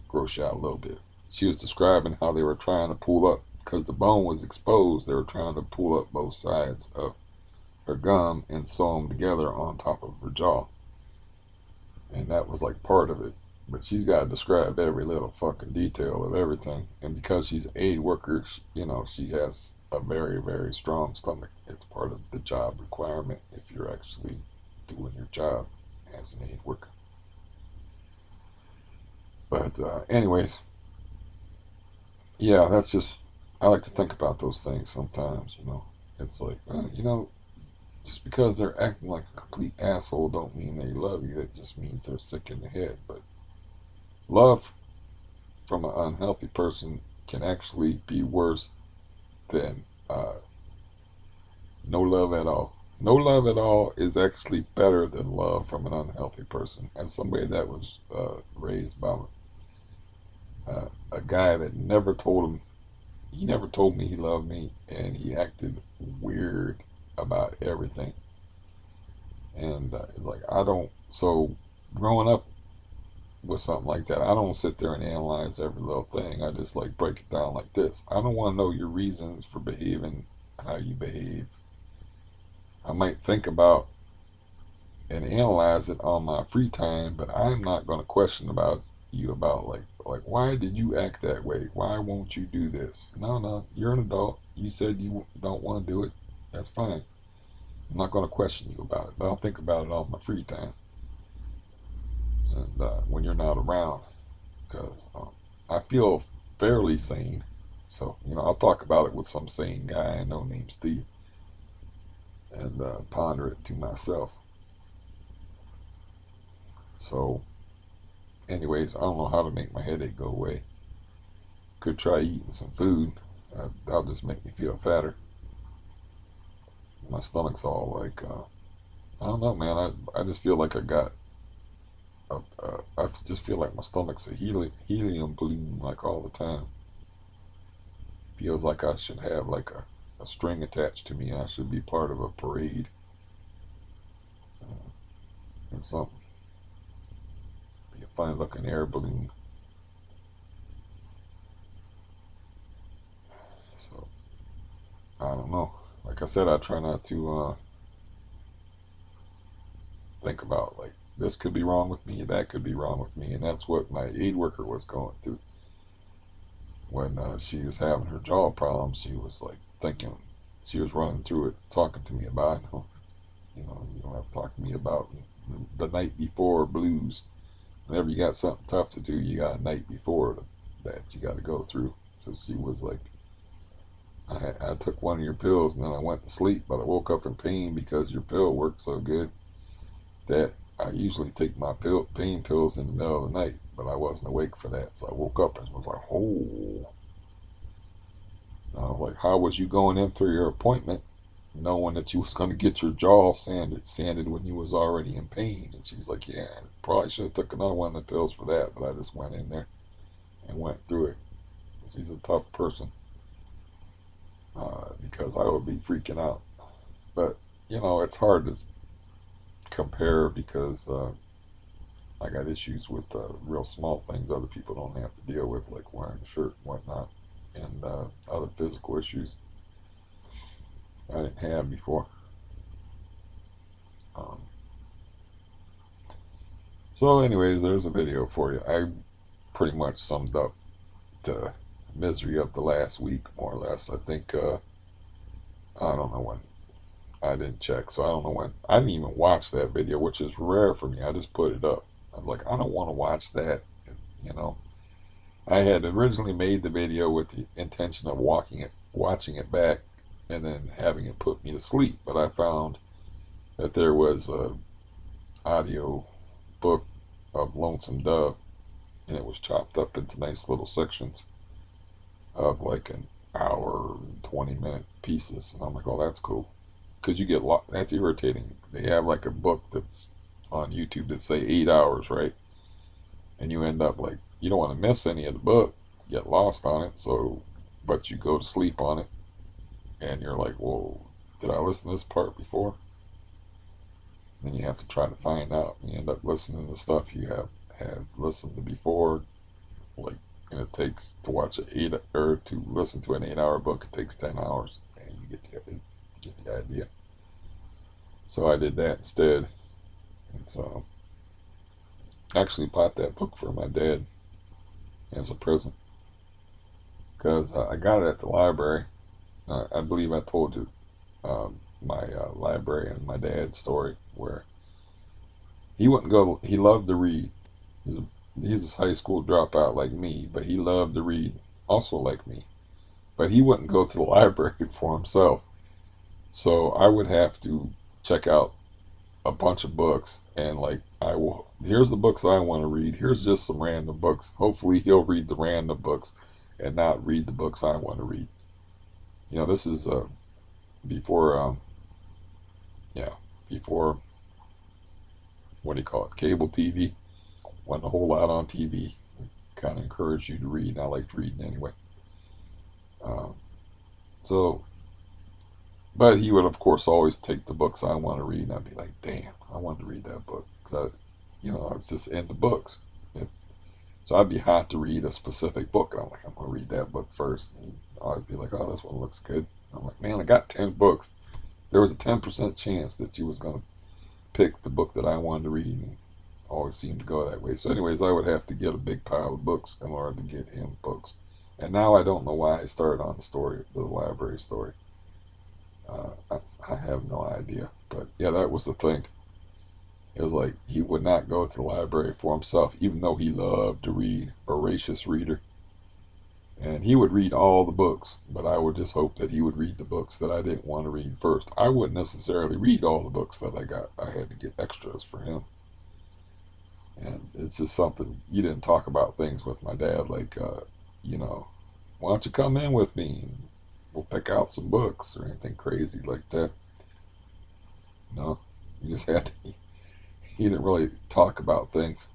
gross you out a little bit. She was describing how they were trying to pull up, because the bone was exposed, they were trying to pull up both sides of her gum and sew them together on top of her jaw. And that was like part of it. But she's got to describe every little fucking detail of everything. And because she's an aid worker, she has a very, very strong stomach. It's part of the job requirement if you're actually doing your job as an aid worker. But anyways, yeah, that's just, I like to think about those things sometimes. It's like, just because they're acting like a complete asshole don't mean they love you. It just means they're sick in the head. But love from an unhealthy person can actually be worse than no love at all. No love at all is actually better than love from an unhealthy person. As somebody that was raised by a guy that he never told me he loved me, and he acted weird about everything. And it's like, so growing up with something like that, I don't sit there and analyze every little thing. I just like break it down like this. I don't want to know your reasons for behaving how you behave. I might think about and analyze it on my free time, but I'm not going to question about you about like why did you act that way? Why won't you do this? No, you're an adult. You said you don't want to do it. That's fine. I'm not going to question you about it, but I'll think about it on my free time and when you're not around, because I feel fairly sane. So I'll talk about it with some sane guy I know named Steve and ponder it to myself. So, anyways, I don't know how to make my headache go away. Could try eating some food. That'll just make me feel fatter. My stomach's all like, I don't know, man. I just feel like I just feel like my stomach's a helium balloon like all the time. Feels like I should have like a string attached to me. I should be part of a parade or something. Be a fine looking air balloon. So I don't know. Like I said, I try not to think about like this could be wrong with me, that could be wrong with me, and that's what my aid worker was going through when she was having her jaw problems. She was like thinking, she was running through it, talking to me about, you don't have to talk to me about the night before blues. Whenever you got something tough to do, you got a night before that you got to go through. So she was like, I took one of your pills and then I went to sleep, but I woke up in pain because your pill worked so good that I usually take my pain pills in the middle of the night, but I wasn't awake for that. So I woke up and was like, oh. And I was like, how was you going in for your appointment knowing that you was going to get your jaw sanded when you was already in pain? And she's like, yeah, probably should have took another one of the pills for that, but I just went in there and went through it. She's a tough person because I would be freaking out. But, it's hard to compare because I got issues with real small things other people don't have to deal with, like wearing a shirt and whatnot, and other physical issues I didn't have before. Um, so, anyways, there's a video for you. I pretty much summed up the misery of the last week, more or less. I think, I don't know when, I didn't check, so I don't know when. I didn't even watch that video, which is rare for me. I just put it up. I was like, I don't want to watch that. You know, I had originally made the video with the intention of watching it back, and then having it put me to sleep. But I found that there was a audio book of Lonesome Dove, and it was chopped up into nice little sections of like an hour and 20-minute pieces. And I'm like, oh, that's cool. Because you get that's irritating. They have like a book that's on YouTube that say 8 hours, right? And you end up like, you don't want to miss any of the book, get lost on it. So, but you go to sleep on it, and you're like, whoa, did I listen to this part before? Then you have to try to find out. And you end up listening to stuff you have listened to before, like, and it takes to watch to listen to an 8 hour book. It takes 10 hours, and you get the idea. So I did that instead, and so I actually bought that book for my dad as a present because I got it at the library. I believe I told you my library and my dad's story where he wouldn't go. He loved to read. He's a high school dropout like me, but he loved to read, also like me. But he wouldn't go to the library for himself. So I would have to check out a bunch of books and like I will here's the books I want to read. Here's just some random books. Hopefully he'll read the random books and not read the books I want to read. You know, this is before yeah, before what do you call it? Cable TV. Wasn't a whole lot on TV. Kind of encouraged you to read. And I liked reading anyway. Um, so, but he would of course always take the books I want to read, and I'd be like, damn, I wanted to read that book because I was just into books. It, so I'd be hot to read a specific book, and I'm like, I'm gonna read that book first. And I'd be like, oh, this one looks good. I'm like, man, I got 10 books. There was a 10% chance that you was gonna pick the book that I wanted to read, and always seemed to go that way. So, anyways, I would have to get a big pile of books in order to get him books. And now I don't know why I started on the library story. I have no idea. But yeah, that was the thing. It was like he would not go to the library for himself, even though he loved to read, voracious reader. And he would read all the books, but I would just hope that he would read the books that I didn't want to read first. I wouldn't necessarily read all the books that I got. I had to get extras for him. And it's just something you didn't talk about things with my dad, like, you know, why don't you come in with me and we'll pick out some books or anything crazy like that. No, you just had to. He didn't really talk about things.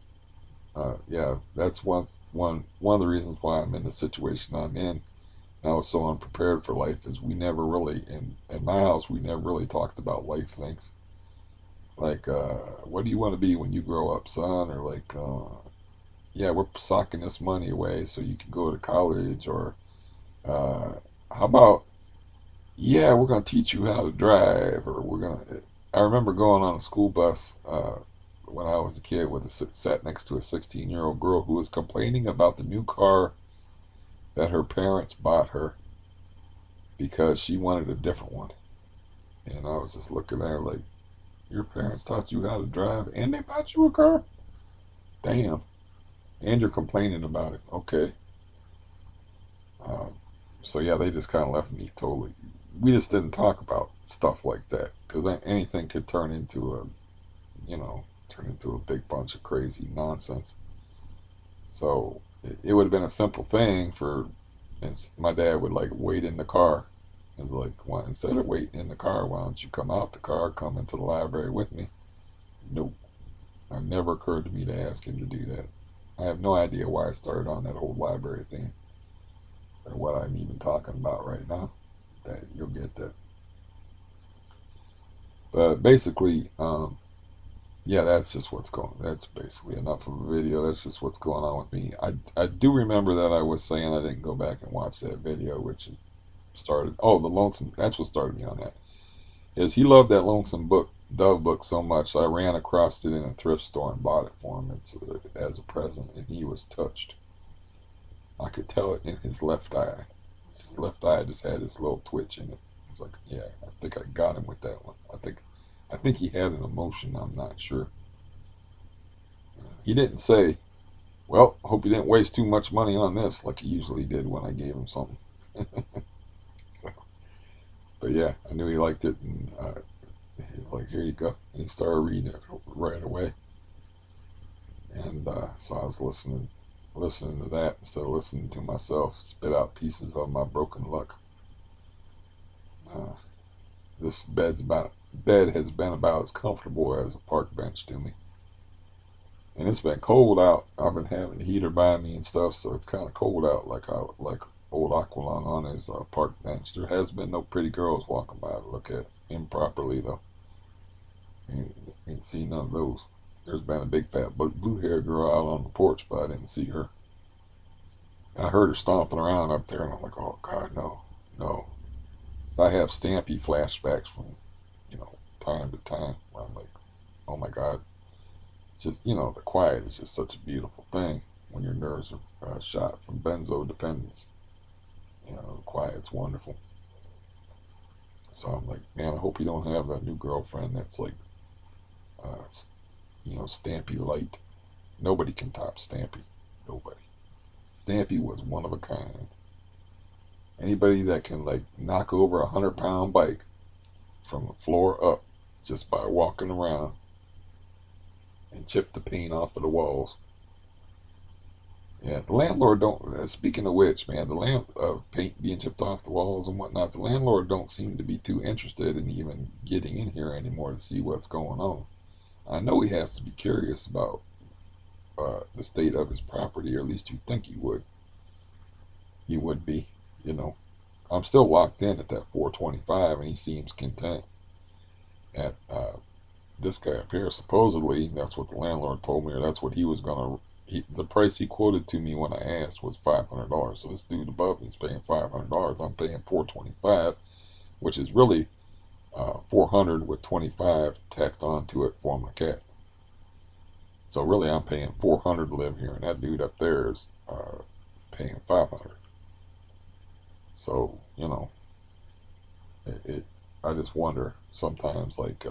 Yeah, that's one of the reasons why I'm in the situation I'm in. And I was so unprepared for life is we never really in my house we never really talked about life things like what do you want to be when you grow up, son, or like yeah, we're socking this money away so you can go to college, or uh, how about yeah, we're gonna teach you how to drive, or we're gonna. I remember going on a school bus when I was a kid with sat next to a 16-year-old girl who was complaining about the new car that her parents bought her because she wanted a different one, and I was just looking at her like, your parents taught you how to drive and they bought you a car? Damn. And you're complaining about it. Okay. Um, so yeah, they just kind of left me totally. We just didn't talk about stuff like that because anything could turn into a big bunch of crazy nonsense. So it would have been a simple thing for, and my dad would like wait in the car. It's like, well, instead of waiting in the car, why don't you come out the car, come into the library with me? Nope. It never occurred to me to ask him to do that. I have no idea why I started on that whole library thing or what I'm even talking about right now. That you'll get that. But basically, yeah, that's just what's going. That's basically enough of a video. That's just what's going on with me. I do remember that I was saying I didn't go back and watch that video, which is started. Oh, the lonesome. That's what started me on that. Is he loved that Lonesome book, Dove book so much? I ran across it in a thrift store and bought it for him. As a present, and he was touched. I could tell it in his left eye. His left eye just had this little twitch in it. It's like, yeah, I think I got him with that one. I think he had an emotion. I'm not sure. He didn't say, "Well, hope you didn't waste too much money on this," like he usually did when I gave him something. But yeah, I knew he liked it, and he was like, "Here you go." And he started reading it right away, and so I was listening to that instead of listening to myself spit out pieces of my broken luck. Uh, this bed has been about as comfortable as a park bench to me. And it's been cold out. I've been having the heater by me and stuff, so it's kind of cold out. Like old Aqualung on his park bench. There has been no pretty girls walking by to look at improperly though. Ain't seen none of those. There's been a big fat blue haired girl out on the porch, but I didn't see her. I heard her stomping around up there, and I'm like, oh God, no, no. So I have Stampy flashbacks from, time to time. Where I'm like, oh my God, it's just, the quiet is just such a beautiful thing when your nerves are shot from benzodependence. The quiet's wonderful. So I'm like, man, I hope you don't have a new girlfriend that's like, uh, Stampy light. Nobody can top Stampy. Nobody. Stampy was one of a kind. Anybody that can like knock over 100-pound bike from the floor up just by walking around and chip the paint off of the walls. Yeah, the landlord don't. Speaking of which, man, the paint being chipped off the walls and whatnot. The landlord don't seem to be too interested in even getting in here anymore to see what's going on. I know he has to be curious about the state of his property, or at least you think he would. He would be, you know. I'm still locked in at that 425, and he seems content at this guy up here. Supposedly, that's what the landlord told me, or that's what he was gonna. The price he quoted to me when I asked was $500. So this dude above me is paying $500. I'm paying 425, which is really 400 with 25 tacked onto it for my cat. So really, I'm paying 400 to live here, and that dude up there is paying 500. So it I just wonder sometimes, like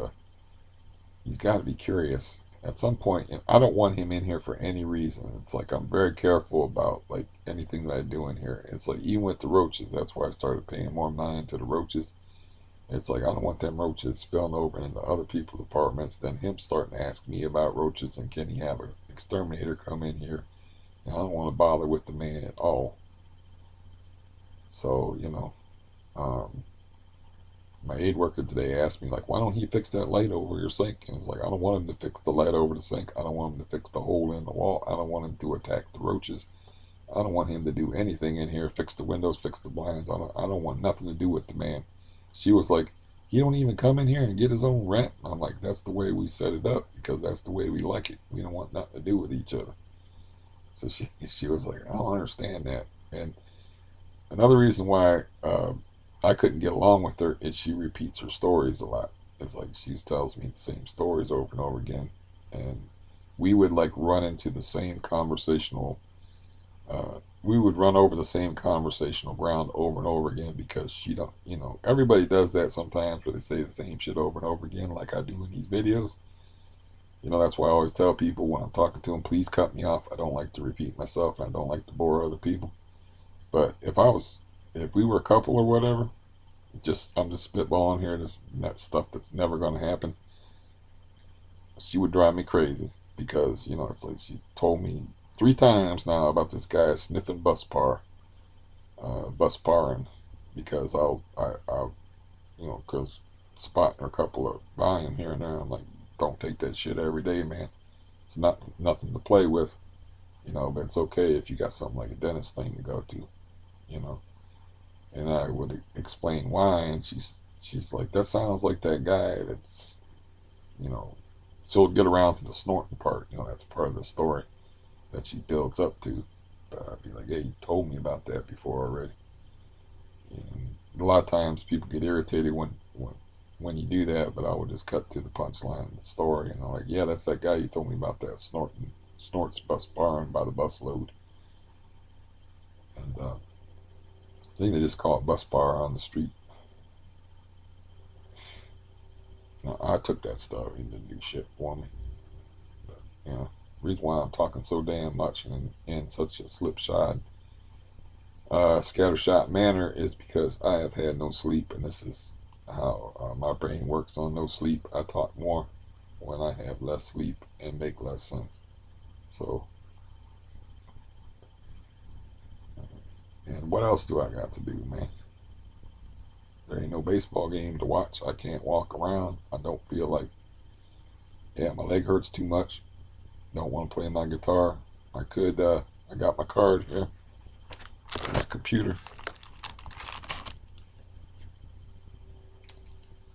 he's got to be curious at some point. And I don't want him in here for any reason. It's like I'm very careful about like anything that I do in here. It's like even with the roaches, that's why I started paying more mind to the roaches. It's like I don't want them roaches spilling over into other people's apartments. Then him starting to ask me about roaches and can he have an exterminator come in here? And I don't want to bother with the man at all. So um, my aid worker today asked me like, why don't he fix that light over your sink? And it's like I don't want him to fix the light over the sink. I don't want him to fix the hole in the wall. I don't want him to attack the roaches. I don't want him to do anything in here. Fix the windows, fix the blinds. I don't want nothing to do with the man. She was like, he don't even come in here and get his own rent. I'm like, that's the way we set it up because that's the way we like it. We don't want nothing to do with each other. So she was like, I don't understand that. And another reason why I couldn't get along with her is she repeats her stories a lot. It's like she tells me the same stories over and over again, and we would like run into the same conversational. We would run over the same conversational ground over and over again because she don't. Everybody does that sometimes, where they say the same shit over and over again, like I do in these videos. That's why I always tell people when I'm talking to them, please cut me off. I don't like to repeat myself. I don't like to bore other people. But if we were a couple or whatever, I'm just spitballing here. This stuff that's never going to happen. She would drive me crazy because it's like she's told me 3 times now about this guy sniffing bus parring, because because spotting a couple of volume here and there. I'm like, don't take that shit every day, man. It's not nothing to play with, but it's okay if you got something like a dentist thing to go to, you know. And I would explain why, and she's like, that sounds like that guy that's, you know. So we'll get around to the snorting part. That's part of the story that she builds up to. But I'd be like, hey, you told me about that before already. And a lot of times people get irritated when you do that, but I would just cut to the punchline of the story, and I'm like, yeah, that's that guy you told me about that snorts bus barring by the busload. And I think they just call it bus bar on the street. No, I took that stuff. He didn't do shit for me. But, you know, reason why I'm talking so damn much and in such a slipshod, scattershot manner is because I have had no sleep, and this is how my brain works on no sleep. I talk more when I have less sleep and make less sense. So, and what else do I got to do, man? There ain't no baseball game to watch. I can't walk around. I don't feel like, yeah, my leg hurts too much. Don't want to play my guitar. I could, I got my card here, my computer,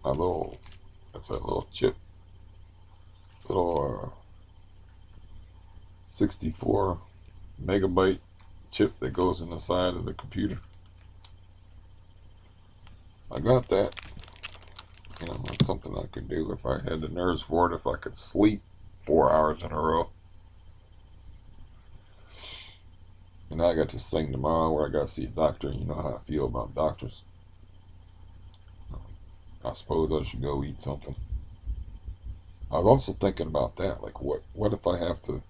my little, that's that little chip, little 64 megabyte chip that goes in the side of the computer. I got that. You know, that's something I could do if I had the nerves for it, if I could sleep 4 hours in a row. And I got this thing tomorrow where I got to see a doctor. You know how I feel about doctors. I suppose I should go eat something. I was also thinking about that. Like, what if I have to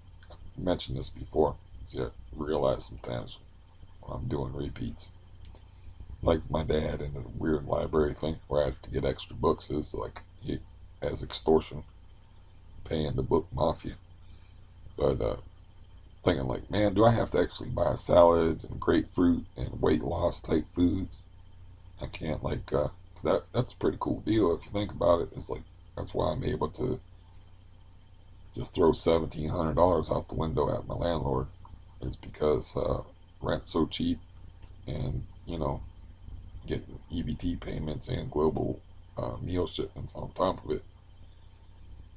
mention this before? See, I realize sometimes when I'm doing repeats, like my dad in the weird library thing where I have to get extra books is like he as extortion, paying the book mafia. But thinking like, man, do I have to actually buy salads and grapefruit and weight loss type foods? I can't like that's a pretty cool deal if you think about it. It's like that's why I'm able to just throw $1,700 out the window at my landlord. Is because rent's so cheap, and you know, getting EBT payments and global meal shipments on top of it.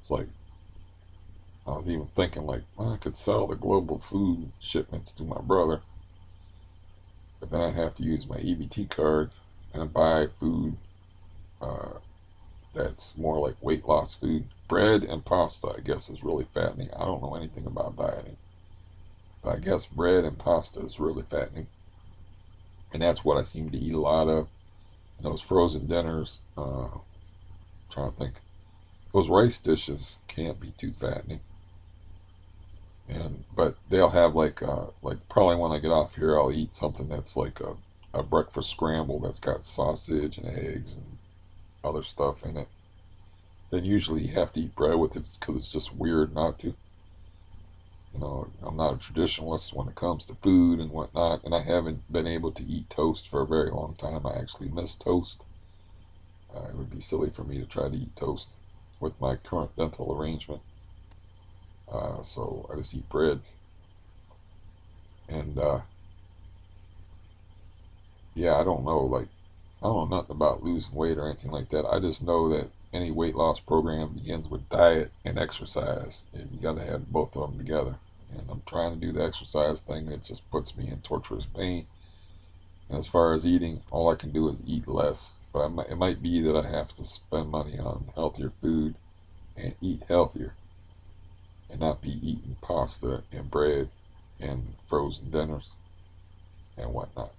It's like I was even thinking like, well, I could sell the global food shipments to my brother, but then I'd have to use my EBT card and buy food uh, that's more like weight loss food. Bread and pasta, I guess, is really fattening. I don't know anything about dieting, but I guess bread and pasta is really fattening, and that's what I seem to eat a lot of. And those frozen dinners, trying to think, those rice dishes can't be too fattening. And but they'll have like probably when I get off here, I'll eat something that's like a breakfast scramble that's got sausage and eggs and other stuff in it. Then usually you have to eat bread with it because it's just weird not to. You know, I'm not a traditionalist when it comes to food and whatnot, and I haven't been able to eat toast for a very long time. I actually miss toast. It would be silly for me to try to eat toast with my current dental arrangement. So I just eat bread. And yeah, I don't know, like, I don't know nothing about losing weight or anything like that. I just know that any weight loss program begins with diet and exercise. And you got to have both of them together. And I'm trying to do the exercise thing that just puts me in torturous pain. And as far as eating, all I can do is eat less. But it might be that I have to spend money on healthier food and eat healthier and not be eating pasta and bread and frozen dinners and whatnot.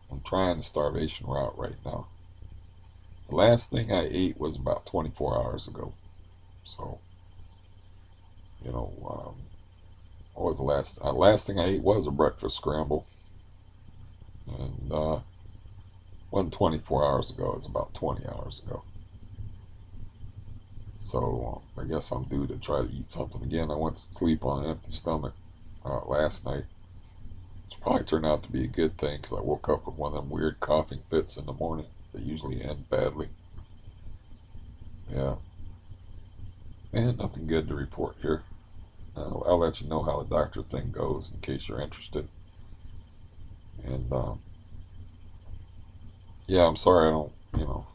I'm trying the starvation route right now. The last thing I ate was about 24 hours ago. So, you know, what was the last thing I ate was a breakfast scramble. And wasn't 24 hours ago, it was about 20 hours ago. So I guess I'm due to try to eat something again. I went to sleep on an empty stomach last night. It's probably turned out to be a good thing because I woke up with one of them weird coughing fits in the morning that usually end badly. Yeah, and nothing good to report here. I'll let you know how the doctor thing goes in case you're interested. And yeah, I'm sorry I don't, you know,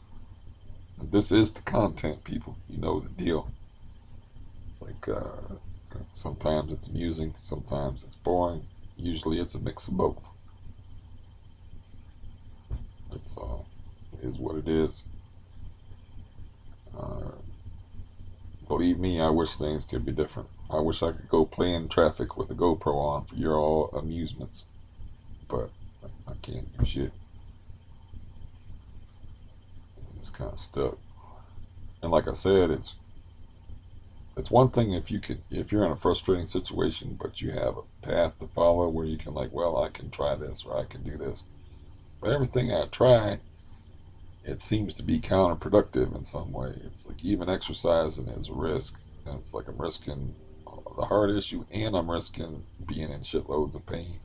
this is the content, people. You know the deal. It's like sometimes it's amusing, sometimes it's boring. Usually it's a mix of both. It's it is what it is. Uh, Believe me, I wish things could be different. I wish I could go play in traffic with the GoPro on for your all amusements, but I can't do shit. It's kind of stuck. And like I said, it's one thing if you're in a frustrating situation, but you have a path to follow where you can like, well, I can try this or I can do this. But everything I try, it seems to be counterproductive in some way. It's like even exercising is a risk. And it's like I'm risking the heart issue and I'm risking being in shitloads of pain,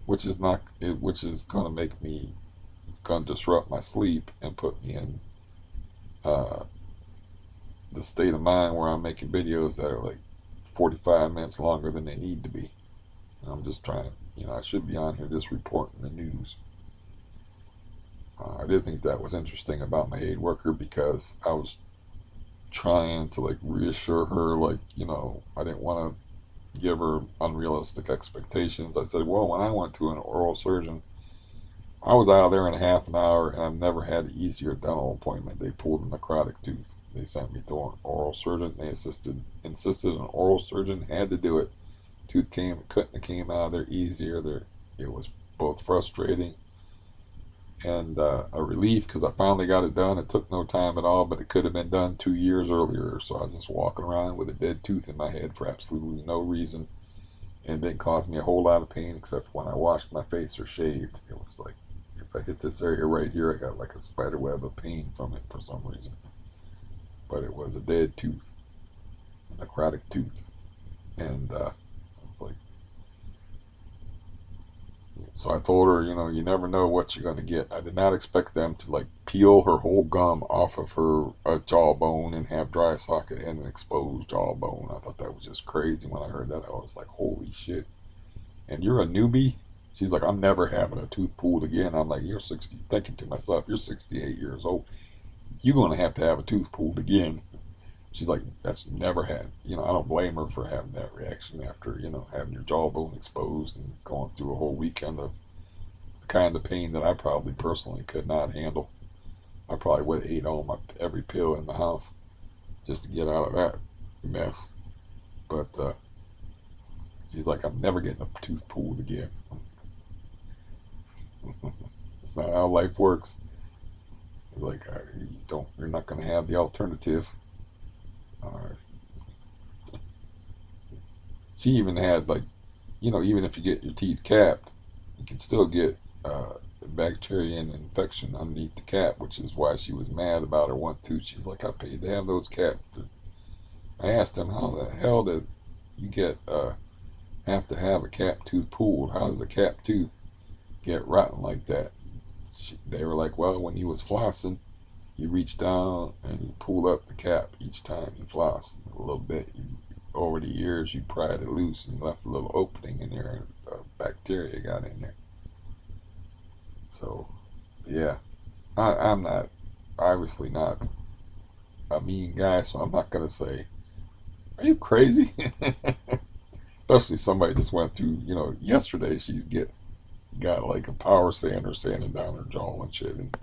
which is going to make me, it's going to disrupt my sleep and put me in uh, the state of mind where I'm making videos that are like 45 minutes longer than they need to be. And I'm just trying, I should be on here just reporting the news. I did think that was interesting about my aid worker because I was trying to like reassure her, like, I didn't want to give her unrealistic expectations. I said, well, when I went to an oral surgeon, I was out of there in a half an hour and I've never had an easier dental appointment. They pulled a necrotic tooth. They sent me to an oral surgeon. They insisted an oral surgeon had to do it. Tooth came out of there easier. It was both frustrating and a relief because I finally got it done. It took no time at all, but it could have been done 2 years earlier. So I was just walking around with a dead tooth in my head for absolutely no reason. And it didn't cause me a whole lot of pain except when I washed my face or shaved. It was like, if I hit this area right here, I got like a spider web of pain from it for some reason. But it was a dead tooth, a necrotic tooth. And it's like, so I told her, you never know what you're going to get. I did not expect them to like peel her whole gum off of her jawbone and have dry socket and an exposed jawbone. I thought that was just crazy. When I heard that, I was like, holy shit. And you're a newbie? She's like, I'm never having a tooth pulled again. I'm like, you're 60. Thinking to myself, you're 68 years old. You're going to have a tooth pulled again. She's like, that's never had. I don't blame her for having that reaction after, having your jawbone exposed and going through a whole weekend of the kind of pain that I probably personally could not handle. I probably would have ate every pill in the house just to get out of that mess. But she's like, I'm never getting a tooth pulled again. It's not how life works. It's like you're not going to have the alternative. Uh, she even had like, even if you get your teeth capped, you can still get bacteria and infection underneath the cap, which is why she was mad about her one tooth. She's like, I paid to have those capped. I asked them, how the hell did you have to have a capped tooth pulled? How does a capped tooth get rotten like that? They were like, well, when you was flossing, you reach down and you pull up the cap each time you floss a little bit. Over the years, you pried it loose and left a little opening in there, and bacteria got in there. So, yeah, I'm not, obviously not a mean guy, so I'm not gonna say, "Are you crazy?" Especially somebody just went through, yesterday. Got like a power sander sanding down her jaw and shit, and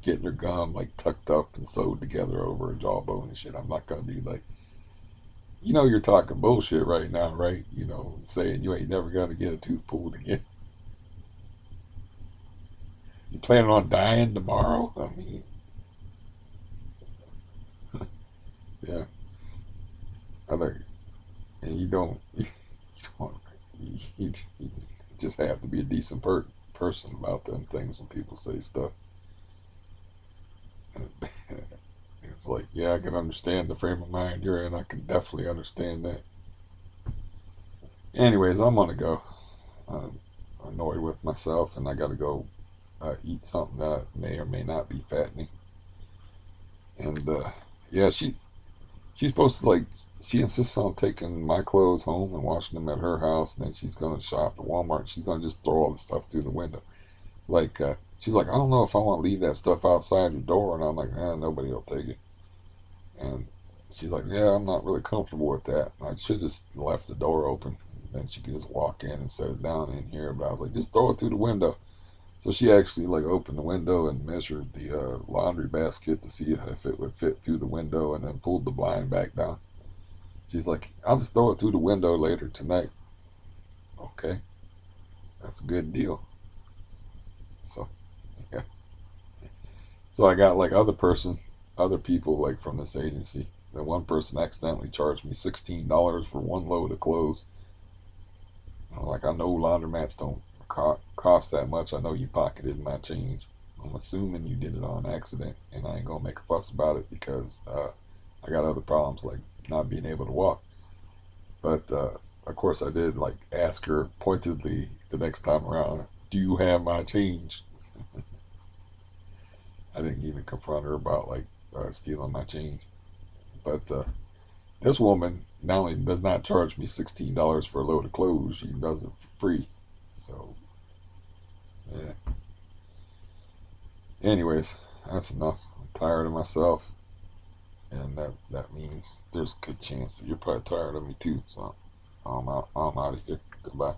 getting her gum like tucked up and sewed together over her jawbone and shit. I'm not gonna be like, you're talking bullshit right now, right? Saying you ain't never gonna get a tooth pulled again. You planning on dying tomorrow? I mean, yeah. I think, and don't, you just have to be a decent person about them things when people say stuff. It's like, yeah, I can understand the frame of mind you're in. I can definitely understand that. Anyways, I'm gonna go. I'm annoyed with myself, and I gotta go eat something that may or may not be fattening. And yeah, she's supposed to like. She insists on taking my clothes home and washing them at her house, and then she's gonna shop at Walmart. She's gonna just throw all the stuff through the window. Like she's like, I don't know if I want to leave that stuff outside your door, and I'm like, nobody will take it. And she's like, yeah, I'm not really comfortable with that. I should just left the door open. Then she could just walk in and set it down in here. But I was like, just throw it through the window. So she actually like opened the window and measured the laundry basket to see if it would fit through the window, and then pulled the blind back down. She's like, I'll just throw it through the window later tonight. Okay, that's a good deal. So yeah. So I got like other person. other people like from this agency. That one person accidentally charged me $16 for one load of clothes. Like, I know laundromats don't cost that much. I know you pocketed my change. I'm assuming you did it on accident, and I ain't gonna make a fuss about it because I got other problems like not being able to walk. But of course, I did like ask her pointedly the next time around, "Do you have my change?" I didn't even confront her about like stealing my change. But this woman not only does not charge me $16 for a load of clothes, she does it for free. So yeah. Anyways, that's enough. I'm tired of myself, and that means there's a good chance that you're probably tired of me too. So I'm out. I'm out of here. Goodbye.